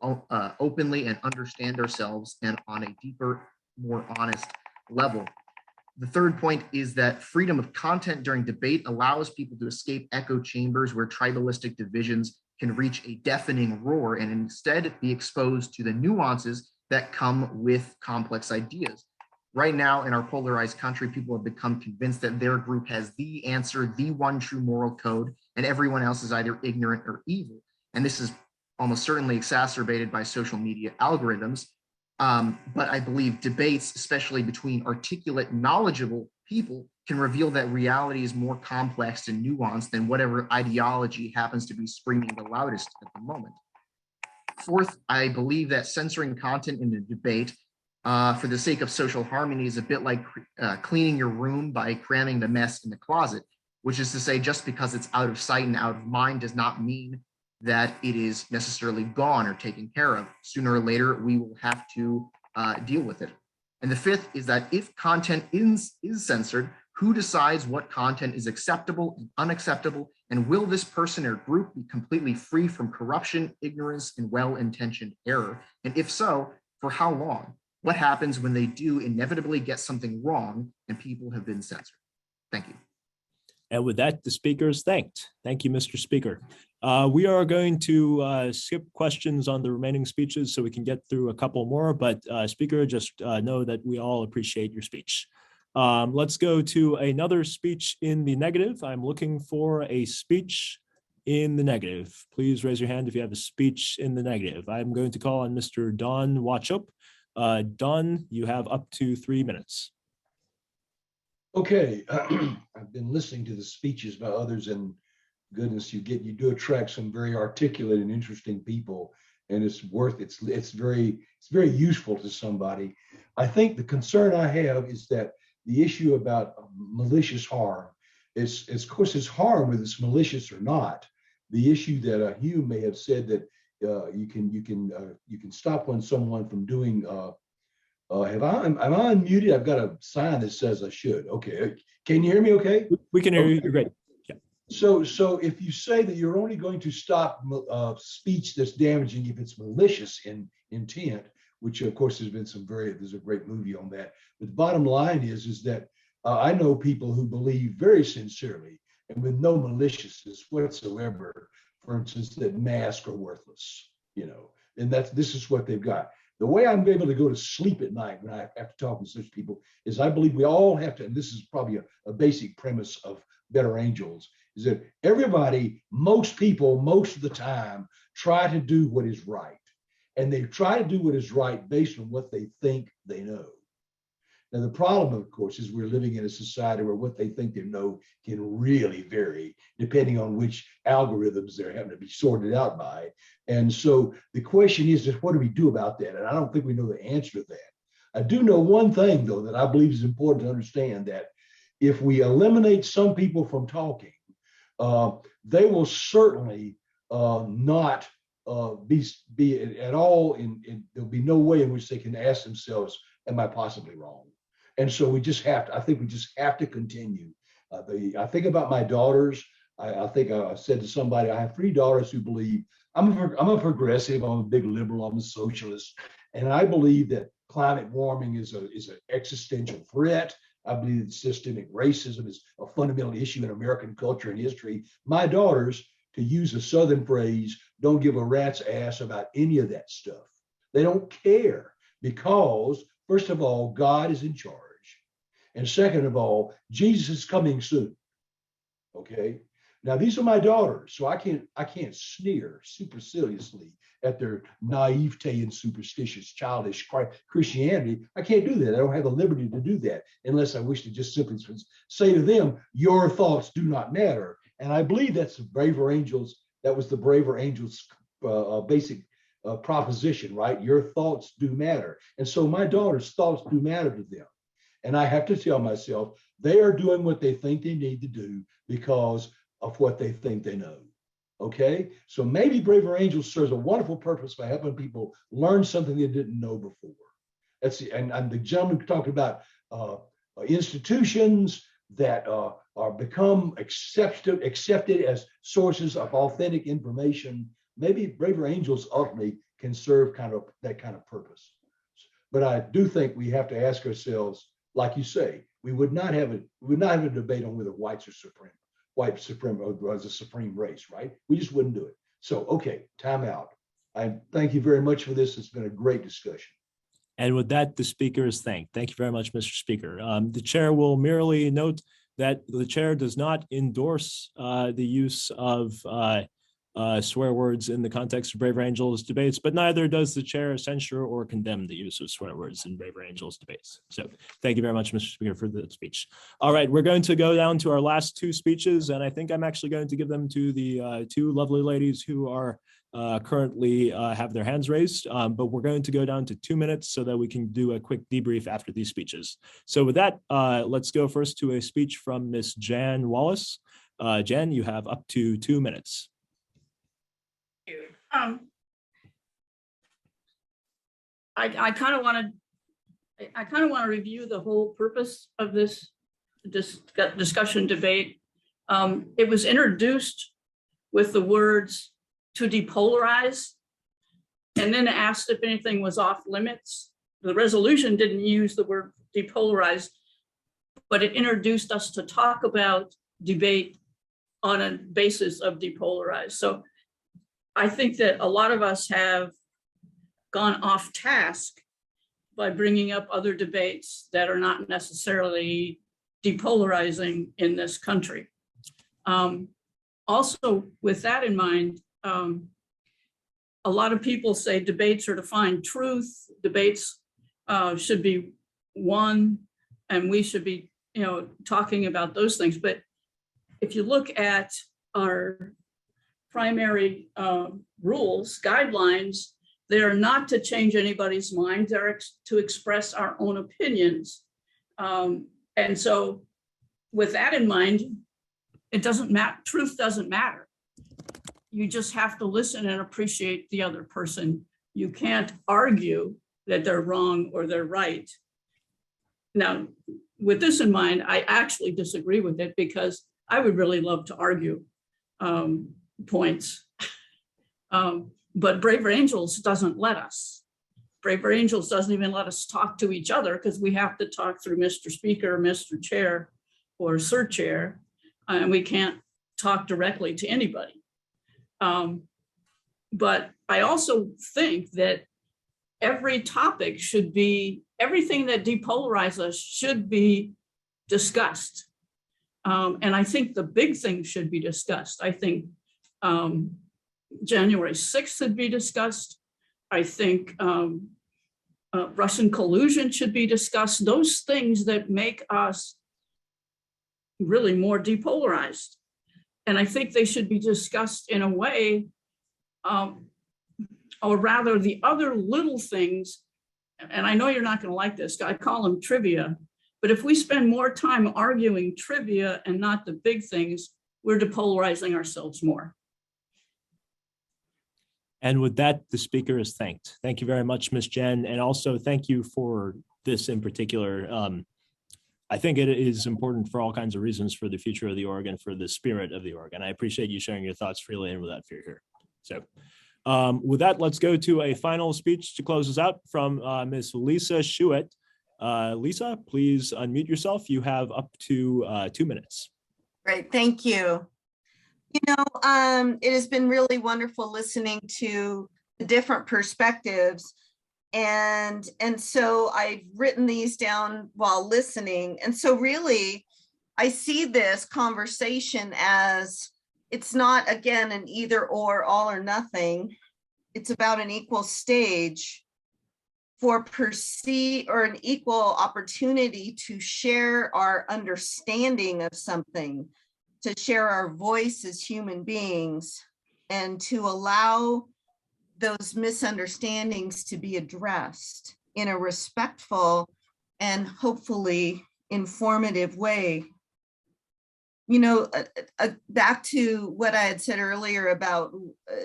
openly and understand ourselves, and on a deeper, more honest level. The third point is that freedom of content during debate allows people to escape echo chambers where tribalistic divisions can reach a deafening roar and instead be exposed to the nuances that come with complex ideas. Right now in our polarized country, people have become convinced that their group has the answer, the one true moral code, and everyone else is either ignorant or evil. And this is almost certainly exacerbated by social media algorithms. But I believe debates, especially between articulate, knowledgeable people, can reveal that reality is more complex and nuanced than whatever ideology happens to be screaming the loudest at the moment. Fourth, I believe that censoring content in the debate for the sake of social harmony is a bit like cleaning your room by cramming the mess in the closet, which is to say, just because it's out of sight and out of mind does not mean that it is necessarily gone or taken care of. Sooner or later, we will have to deal with it. And the fifth is that if content is censored, who decides what content is acceptable and unacceptable? And will this person or group be completely free from corruption, ignorance, and well-intentioned error? And if so, for how long? What happens when they do inevitably get something wrong and people have been censored? Thank you. And with that, the speaker is thanked. Thank you, Mr. Speaker. We are going to skip questions on the remaining speeches so we can get through a couple more, but Speaker, just know that we all appreciate your speech. Let's go to another speech in the negative. I'm looking for a speech in the negative. Please raise your hand if you have a speech in the negative. I'm going to call on Mr. Don Wachop. Don, you have up to 3 minutes. Okay, I've been listening to the speeches by others, and goodness, you do attract some very articulate and interesting people, and it's very useful to somebody. I think the concern I have is that the issue about malicious harm is, of course, it's harm whether it's malicious or not. The issue that Hume may have said that you can stop someone from doing. Am I unmuted? I've got a sign that says I should. Okay, can you hear me? Okay, we can hear you. You're great. Yeah. So if you say that you're only going to stop speech that's damaging if it's malicious in intent, which of course there's a great movie on that. But the bottom line is that I know people who believe very sincerely and with no maliciousness whatsoever, for instance, that masks are worthless, and this is what they've got. The way I'm able to go to sleep at night when I have to talk to such people is I believe we all have to, and this is probably a basic premise of Better Angels, is that most people, most of the time, try to do what is right. And they try to do what is right based on what they think they know. Now, the problem, of course, is we're living in a society where what they think they know can really vary depending on which algorithms they're having to be sorted out by. And so the question is what do we do about that? And I don't think we know the answer to that. I do know one thing, though, that I believe is important to understand, that if we eliminate some people from talking, they will certainly not be at all there'll be no way in which they can ask themselves, am I possibly wrong? And so I think we just have to continue I think about my daughters. I think I said to somebody, I have 3 daughters who believe I'm a progressive, I'm a big liberal, I'm a socialist, and I believe that climate warming is an existential threat. I believe that systemic racism is a fundamental issue in American culture and history. My daughters, to use a Southern phrase, don't give a rat's ass about any of that stuff. They don't care because, first of all, God is in charge. And second of all, Jesus is coming soon. Okay. Now these are my daughters, so I can't sneer superciliously at their naivete and superstitious, childish Christianity. I can't do that. I don't have the liberty to do that unless I wish to just simply say to them, your thoughts do not matter. And I believe that's the Braver Angels. That was the Braver Angels basic proposition, right? Your thoughts do matter. And so my daughters' thoughts do matter to them. And I have to tell myself, they are doing what they think they need to do because of what they think they know. Okay, so maybe Braver Angels serves a wonderful purpose by helping people learn something they didn't know before. That's and the gentleman talked about institutions that are become accepted as sources of authentic information. Maybe Braver Angels ultimately can serve that kind of purpose. But I do think we have to ask ourselves, like you say, we would not have a debate on whether whites are supreme. White supreme was a supreme race, right? We just wouldn't do it. So, okay, time out. I thank you very much for this. It's been a great discussion. And with that, the speaker is thanked. Thank you very much, Mr. Speaker. The chair will merely note that the chair does not endorse the use of swear words in the context of Braver Angels debates, but neither does the chair censure or condemn the use of swear words in Braver Angels debates. So thank you very much, Mr. Speaker, for the speech. All right, we're going to go down to our last 2 speeches, and I think I'm actually going to give them to the 2 lovely ladies who are currently have their hands raised, but we're going to go down to 2 minutes so that we can do a quick debrief after these speeches. So with that, let's go first to a speech from Ms. Jan Wallace. Jan, you have up to 2 minutes. I kind of want to review the whole purpose of this discussion debate. It was introduced with the words to depolarize, and then asked if anything was off limits. The resolution didn't use the word depolarize, but it introduced us to talk about debate on a basis of depolarize. So I think that a lot of us have gone off task by bringing up other debates that are not necessarily depolarizing in this country. Also, with that in mind, a lot of people say debates are to find truth, debates should be won, and we should be, talking about those things. But if you look at our primary rules, guidelines, they are not to change anybody's mind, they're to express our own opinions. And so with that in mind, it doesn't matter, truth doesn't matter. You just have to listen and appreciate the other person. You can't argue that they're wrong or they're right. Now, with this in mind, I actually disagree with it because I would really love to argue points. But Braver Angels doesn't let us. Braver Angels doesn't even let us talk to each other because we have to talk through Mr. Speaker, Mr. Chair, or Sir Chair, and we can't talk directly to anybody. But I also think that every topic should be, everything that depolarizes us should be discussed. And I think the big things should be discussed. I think January 6th should be discussed. I think Russian collusion should be discussed. Those things that make us really more depolarized. And I think they should be discussed in a way, or rather the other little things, and I know you're not going to like this, I call them trivia, but if we spend more time arguing trivia and not the big things, we're depolarizing ourselves more. And with that, the speaker is thanked. Thank you very much, Ms. Jen. And also thank you for this in particular. I think it is important for all kinds of reasons for the future of the org and for the spirit of the org. And I appreciate you sharing your thoughts freely and without fear here. So with that, let's go to a final speech to close us out from Ms. Lisa Schuett. Lisa, please unmute yourself. You have up to 2 minutes. Great, thank you. You know, it has been really wonderful listening to the different perspectives. And so I've written these down while listening. And so really, I see this conversation as it's not, again, an either or, all or nothing. It's about an equal stage for an equal opportunity to share our understanding of something, to share our voice as human beings, and to allow those misunderstandings to be addressed in a respectful and hopefully informative way. You know, back to what I had said earlier about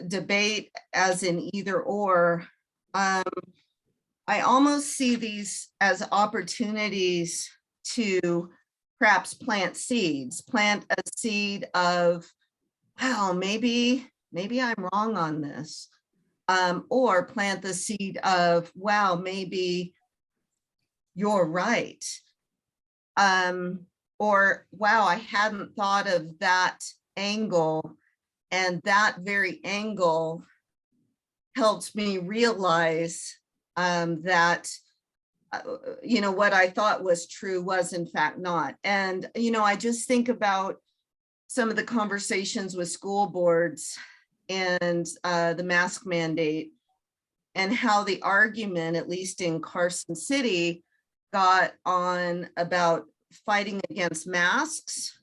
debate as in either or, I almost see these as opportunities to perhaps plant seeds, plant a seed of, wow, maybe I'm wrong on this. Or plant the seed of, wow, maybe you're right. Or, wow, I hadn't thought of that angle, and that very angle helps me realize that, you know, what I thought was true was in fact not. And, you know, I just think about some of the conversations with school boards and the mask mandate, and how the argument, at least in Carson City, got on about fighting against masks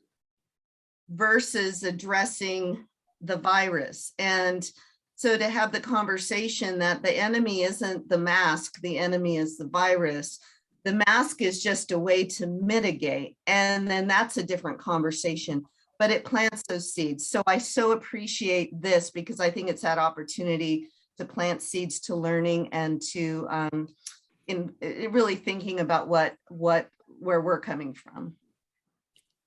versus addressing the virus. And so to have the conversation that the enemy isn't the mask, the enemy is the virus. The mask is just a way to mitigate. And then that's a different conversation, but it plants those seeds. So I so appreciate this, because I think it's that opportunity to plant seeds to learning and to in really thinking about where we're coming from.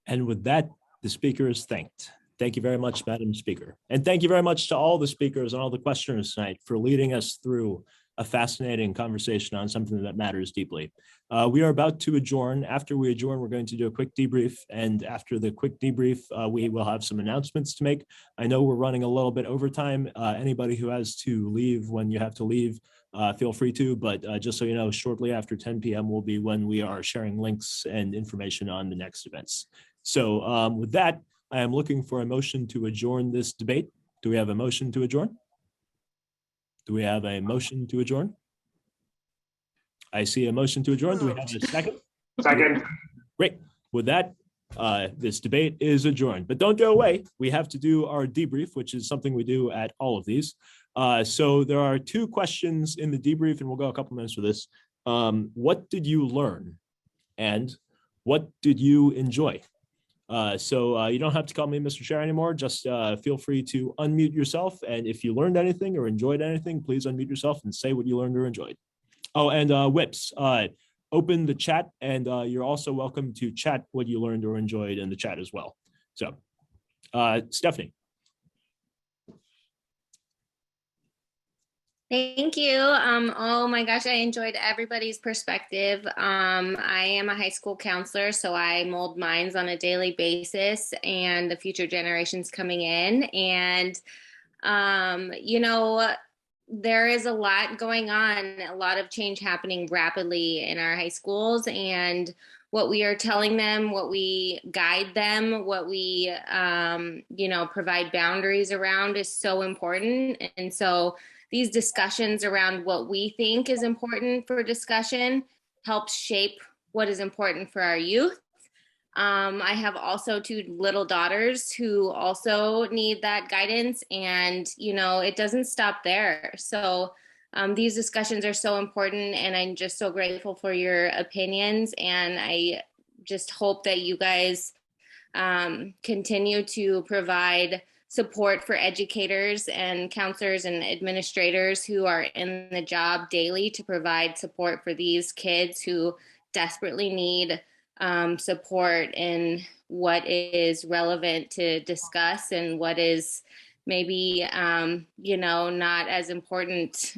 And with that, the speaker is thanked. Thank you very much, Madam Speaker. And thank you very much to all the speakers and all the questioners tonight for leading us through a fascinating conversation on something that matters deeply. We are about to adjourn. After we adjourn, we're going to do a quick debrief. And after the quick debrief, we will have some announcements to make. I know we're running a little bit over time. Anybody who has to leave when you have to leave, feel free to, but just so you know, shortly after 10 p.m. will be when we are sharing links and information on the next events. So with that, I am looking for a motion to adjourn this debate. Do we have a motion to adjourn? Do we have a motion to adjourn? I see a motion to adjourn. Do we have a second? Second. Great. With that, this debate is adjourned. But don't go away. We have to do our debrief, which is something we do at all of these. So there are 2 questions in the debrief, and we'll go a couple minutes for this. What did you learn? And what did you enjoy? So you don't have to call me Mr. Chair anymore. Just feel free to unmute yourself. And if you learned anything or enjoyed anything, please unmute yourself and say what you learned or enjoyed. Oh, and Whips, open the chat, and you're also welcome to chat what you learned or enjoyed in the chat as well. So, Stephanie. Thank you. Oh my gosh, I enjoyed everybody's perspective. I am a high school counselor, so I mold minds on a daily basis and the future generations coming in. And, you know, there is a lot going on, a lot of change happening rapidly in our high schools, and what we are telling them, what we guide them, what we, you know, provide boundaries around is so important. And so these discussions around what we think is important for discussion helps shape what is important for our youth. I have also 2 little daughters who also need that guidance, and, you know, it doesn't stop there. So these discussions are so important, and I'm just so grateful for your opinions. And I just hope that you guys continue to provide support for educators and counselors and administrators who are in the job daily to provide support for these kids who desperately need support in what is relevant to discuss and what is maybe, not as important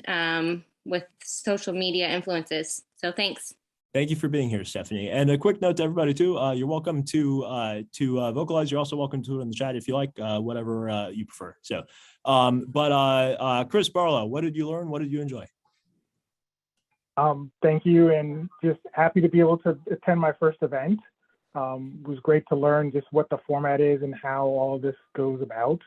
with social media influences. So thanks. Thank you for being here, Stephanie. And a quick note to everybody too, you're welcome to vocalize. You're also welcome to it in the chat if you like, whatever you prefer. So, Chris Barlow, what did you learn? What did you enjoy? Thank you, and just happy to be able to attend my first event. It was great to learn just what the format is and how all this goes about.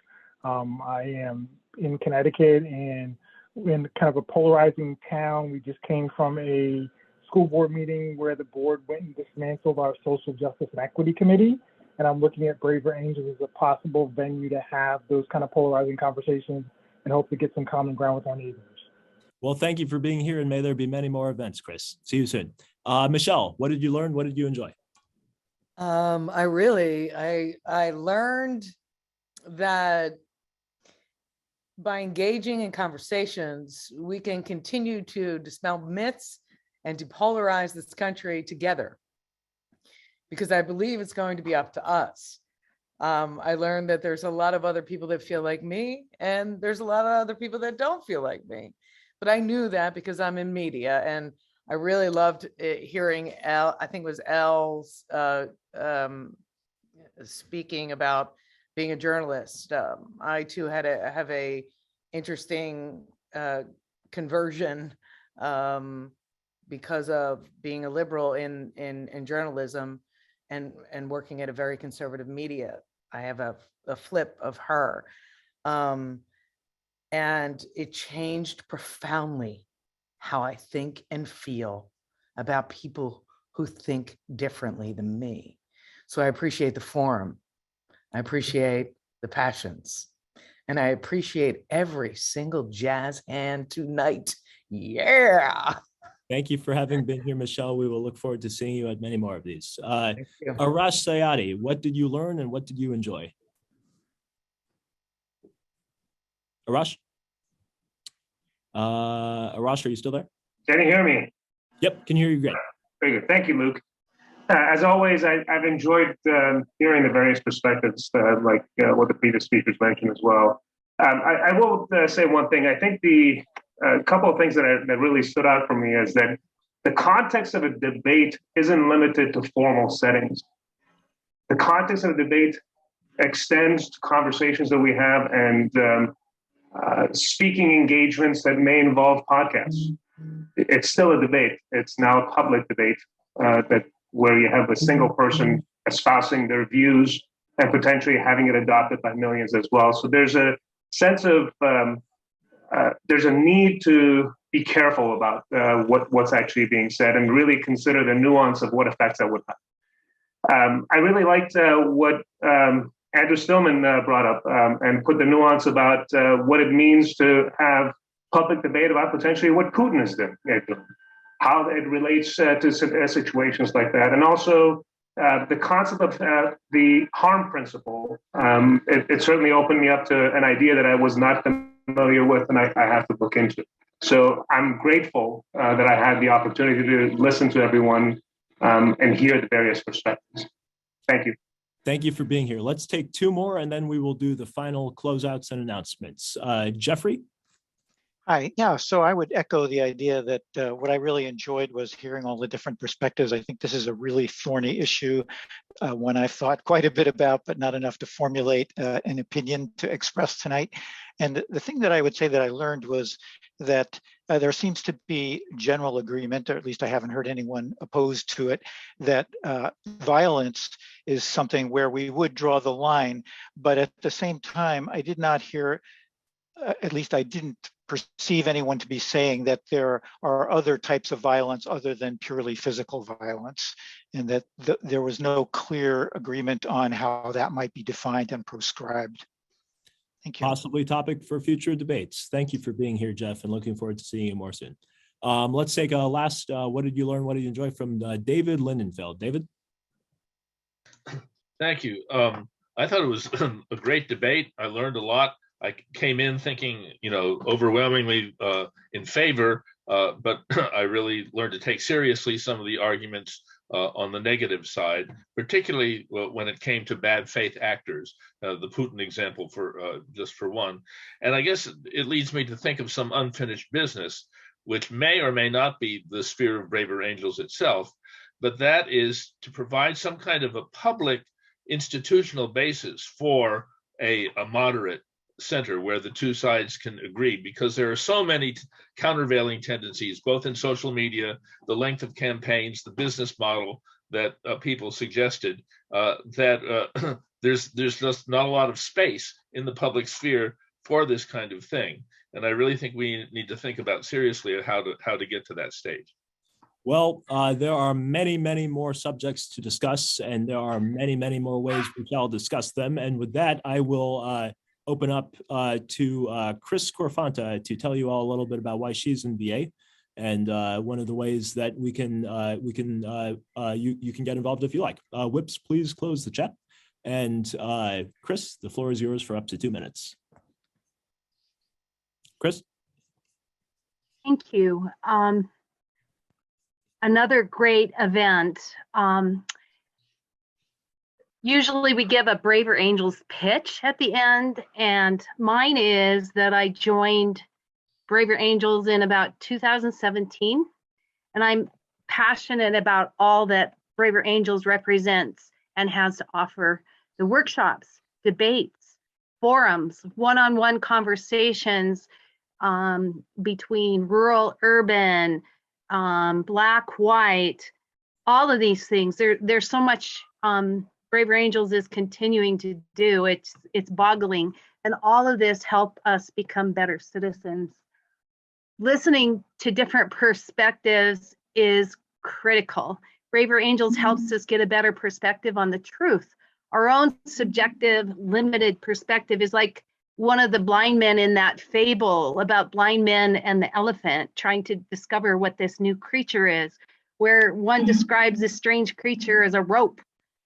I am in Connecticut and in kind of a polarizing town. We just came from a school board meeting where the board went and dismantled our social justice and equity committee. And I'm looking at Braver Angels as a possible venue to have those kind of polarizing conversations and hope to get some common ground with our neighbors. Well, thank you for being here, and may there be many more events, Chris. See you soon. Michelle, what did you learn? What did you enjoy? I learned that by engaging in conversations, we can continue to dispel myths and depolarize this country together, because I believe it's going to be up to us. I learned that there's a lot of other people that feel like me, and there's a lot of other people that don't feel like me. But I knew that because I'm in media, and I really loved hearing I think it was Elle's speaking about being a journalist. I too have a interesting conversion because of being a liberal in journalism and working at a very conservative media. I have a flip of her. And it changed profoundly how I think and feel about people who think differently than me. So I appreciate the forum. I appreciate the passions. And I appreciate every single jazz hand tonight. Yeah. Thank you for having been here, Michelle. We will look forward to seeing you at many more of these. Arash Sayadi, what did you learn and what did you enjoy? Arash? Arash, are you still there? Can you hear me? Yep, can hear you great. Very good. Thank you, Luke. As always, I've enjoyed hearing the various perspectives, like what the previous speakers mentioned as well. I will say one thing. I think a couple of things that really stood out for me is that the context of a debate isn't limited to formal settings. The context of a debate extends to conversations that we have and speaking engagements that may involve podcasts. It's still a debate. It's now a public debate where you have a single person espousing their views and potentially having it adopted by millions as well. So there's a sense of there's a need to be careful about what's actually being said and really consider the nuance of what effects that would have. I really liked what Andrew Stillman brought up and put the nuance about what it means to have public debate about potentially what Putin is doing, how it relates to situations like that. And also the concept of the harm principle. It certainly opened me up to an idea that I was not familiar with and I have to look into. So I'm grateful that I had the opportunity to listen to everyone and hear the various perspectives. Thank you. Thank you for being here. Let's take two more and then we will do the final closeouts and announcements. Jeffrey? Hi, yeah, so I would echo the idea that what I really enjoyed was hearing all the different perspectives. I think this is a really thorny issue, one I've thought quite a bit about, but not enough to formulate an opinion to express tonight. And the thing that I would say that I learned was that there seems to be general agreement, or at least I haven't heard anyone opposed to it, that violence is something where we would draw the line. But at the same time, I did not hear, at least I didn't perceive anyone to be saying that there are other types of violence other than purely physical violence, and that there was no clear agreement on how that might be defined and prescribed. Thank you. Possibly topic for future debates. Thank you for being here, Jeff, and looking forward to seeing you more soon. Let's take a last, what did you learn, what did you enjoy from David Lindenfeld. David? Thank you. I thought it was a great debate. I learned a lot. I came in thinking, overwhelmingly in favor, but I really learned to take seriously some of the arguments on the negative side, particularly when it came to bad faith actors, the Putin example for just for one. And I guess it leads me to think of some unfinished business, which may or may not be the sphere of Braver Angels itself, but that is to provide some kind of a public institutional basis for a moderate center where the two sides can agree, because there are so many countervailing tendencies, both in social media, the length of campaigns, the business model that people suggested, that there's just not a lot of space in the public sphere for this kind of thing. And I really think we need to think about seriously how to get to that stage. Well, there are many, many more subjects to discuss, and there are many, many more ways we shall discuss them. And with that, I will open up to Chris Corfanta to tell you all a little bit about why she's in VA, and one of the ways that you can get involved if you like. Whips, please close the chat. And Chris, the floor is yours for up to 2 minutes. Chris. Thank you. Another great event. Usually we give a Braver Angels pitch at the end, and mine is that I joined Braver Angels in about 2017, and I'm passionate about all that Braver Angels represents and has to offer: the workshops, debates, forums, one-on-one conversations between rural, urban, black, white, all of these things. There's so much Braver Angels is continuing to do. It's boggling, and all of this help us become better citizens. Listening to different perspectives is critical. Braver Angels helps us get a better perspective on the truth. Our own subjective, limited perspective is like one of the blind men in that fable about blind men and the elephant trying to discover what this new creature is, where one describes this strange creature as a rope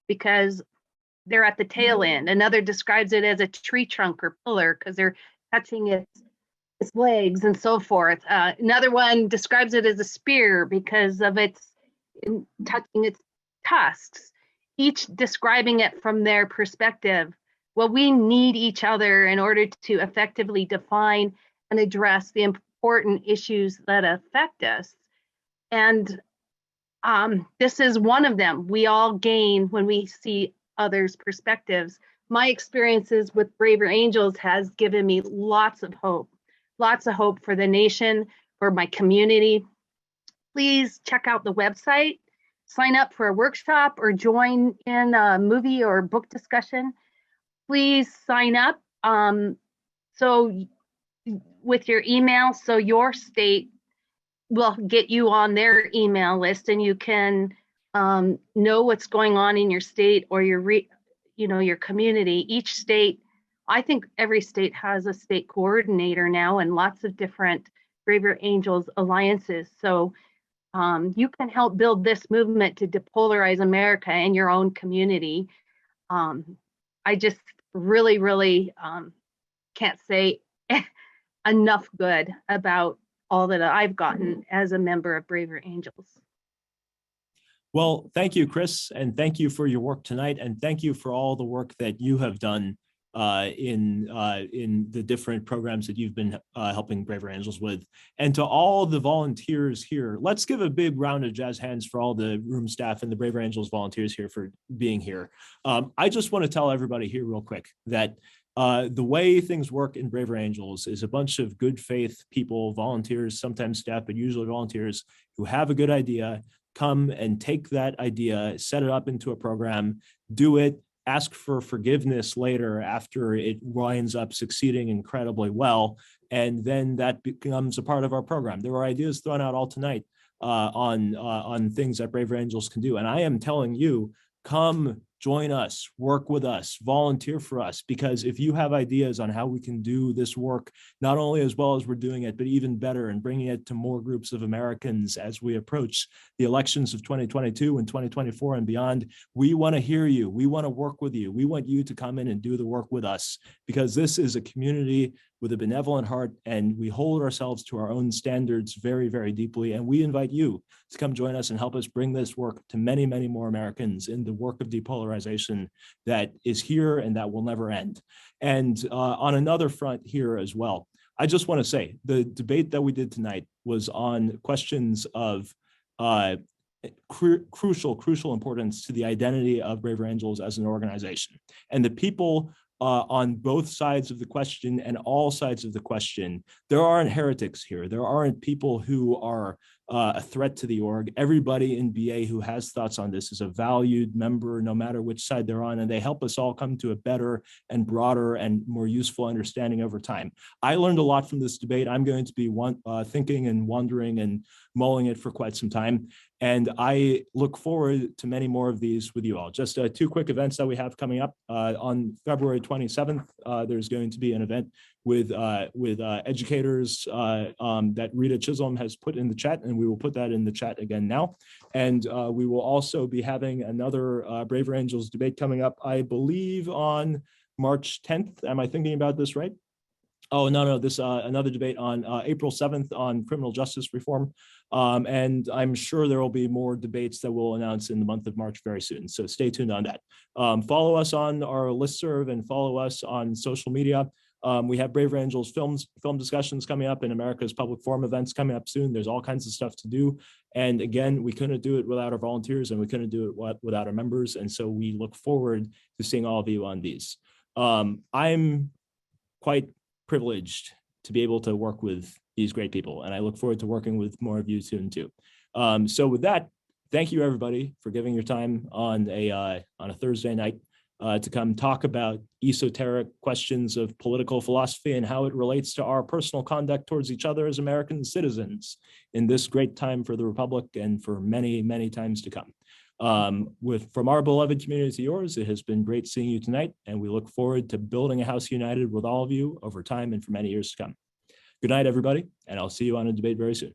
because they're at the tail end. Another describes it as a tree trunk or pillar because they're touching its legs and so forth. Another one describes it as a spear because of its touching its tusks, each describing it from their perspective. Well, we need each other in order to effectively define and address the important issues that affect us. And this is one of them. We all gain when we see others' perspectives. My experiences with Braver Angels has given me lots of hope for the nation, for my community. Please check out the website, sign up for a workshop, or join in a movie or book discussion. Please sign up so with your email, so your state will get you on their email list, and you can know what's going on in your state or your community. Each state, I think every state has a state coordinator now, and lots of different Braver Angels alliances. So you can help build this movement to depolarize America in your own community. I just really can't say enough good about all that I've gotten as a member of Braver Angels. Well, thank you, Chris, and thank you for your work tonight, and thank you for all the work that you have done in the different programs that you've been helping Braver Angels with. And to all the volunteers here, let's give a big round of jazz hands for all the room staff and the Braver Angels volunteers here for being here. I just want to tell everybody here real quick that the way things work in Braver Angels is a bunch of good faith people, volunteers, sometimes staff, but usually volunteers, who have a good idea, come and take that idea, set it up into a program, do it, ask for forgiveness later after it winds up succeeding incredibly well, and then that becomes a part of our program. There were ideas thrown out all tonight on things that Braver Angels can do, and I am telling you, come join us, work with us, volunteer for us, because if you have ideas on how we can do this work, not only as well as we're doing it, but even better, and bringing it to more groups of Americans as we approach the elections of 2022 and 2024 and beyond, we want to hear you. We want to work with you. We want you to come in and do the work with us, because this is a community with a benevolent heart, and we hold ourselves to our own standards very, very deeply. And we invite you to come join us and help us bring this work to many, many more Americans in the work of depolarization that is here and that will never end. And on another front here as well, I just want to say the debate that we did tonight was on questions of crucial importance to the identity of Braver Angels as an organization. And the people on both sides of the question and all sides of the question, there aren't heretics here. There aren't people who are a threat to the org. Everybody in BA who has thoughts on this is a valued member, no matter which side they're on, and they help us all come to a better and broader and more useful understanding over time. I learned a lot from this debate. I'm going to be thinking and wondering and mulling it for quite some time. And I look forward to many more of these with you all. Just two quick events that we have coming up. On February 27th, there's going to be an event with educators that Rita Chisholm has put in the chat, and we will put that in the chat again now. And we will also be having another Braver Angels debate coming up, I believe on March 10th. Am I thinking about this right? Oh, no, this another debate on April 7th on criminal justice reform. And I'm sure there will be more debates that we'll announce in the month of March very soon. So stay tuned on that. Follow us on our listserv and follow us on social media. We have Braver Angels film discussions coming up and America's Public Forum events coming up soon. There's all kinds of stuff to do. And again, we couldn't do it without our volunteers and we couldn't do it without our members. And so we look forward to seeing all of you on these. I'm quite privileged to be able to work with these great people, and I look forward to working with more of you soon too. So with that, thank you everybody for giving your time on a Thursday night to come talk about esoteric questions of political philosophy and how it relates to our personal conduct towards each other as American citizens in this great time for the Republic and for many, many times to come. From our beloved community to yours, it has been great seeing you tonight, and we look forward to building a house united with all of you over time and for many years to come. Good night, everybody, and I'll see you on a debate very soon.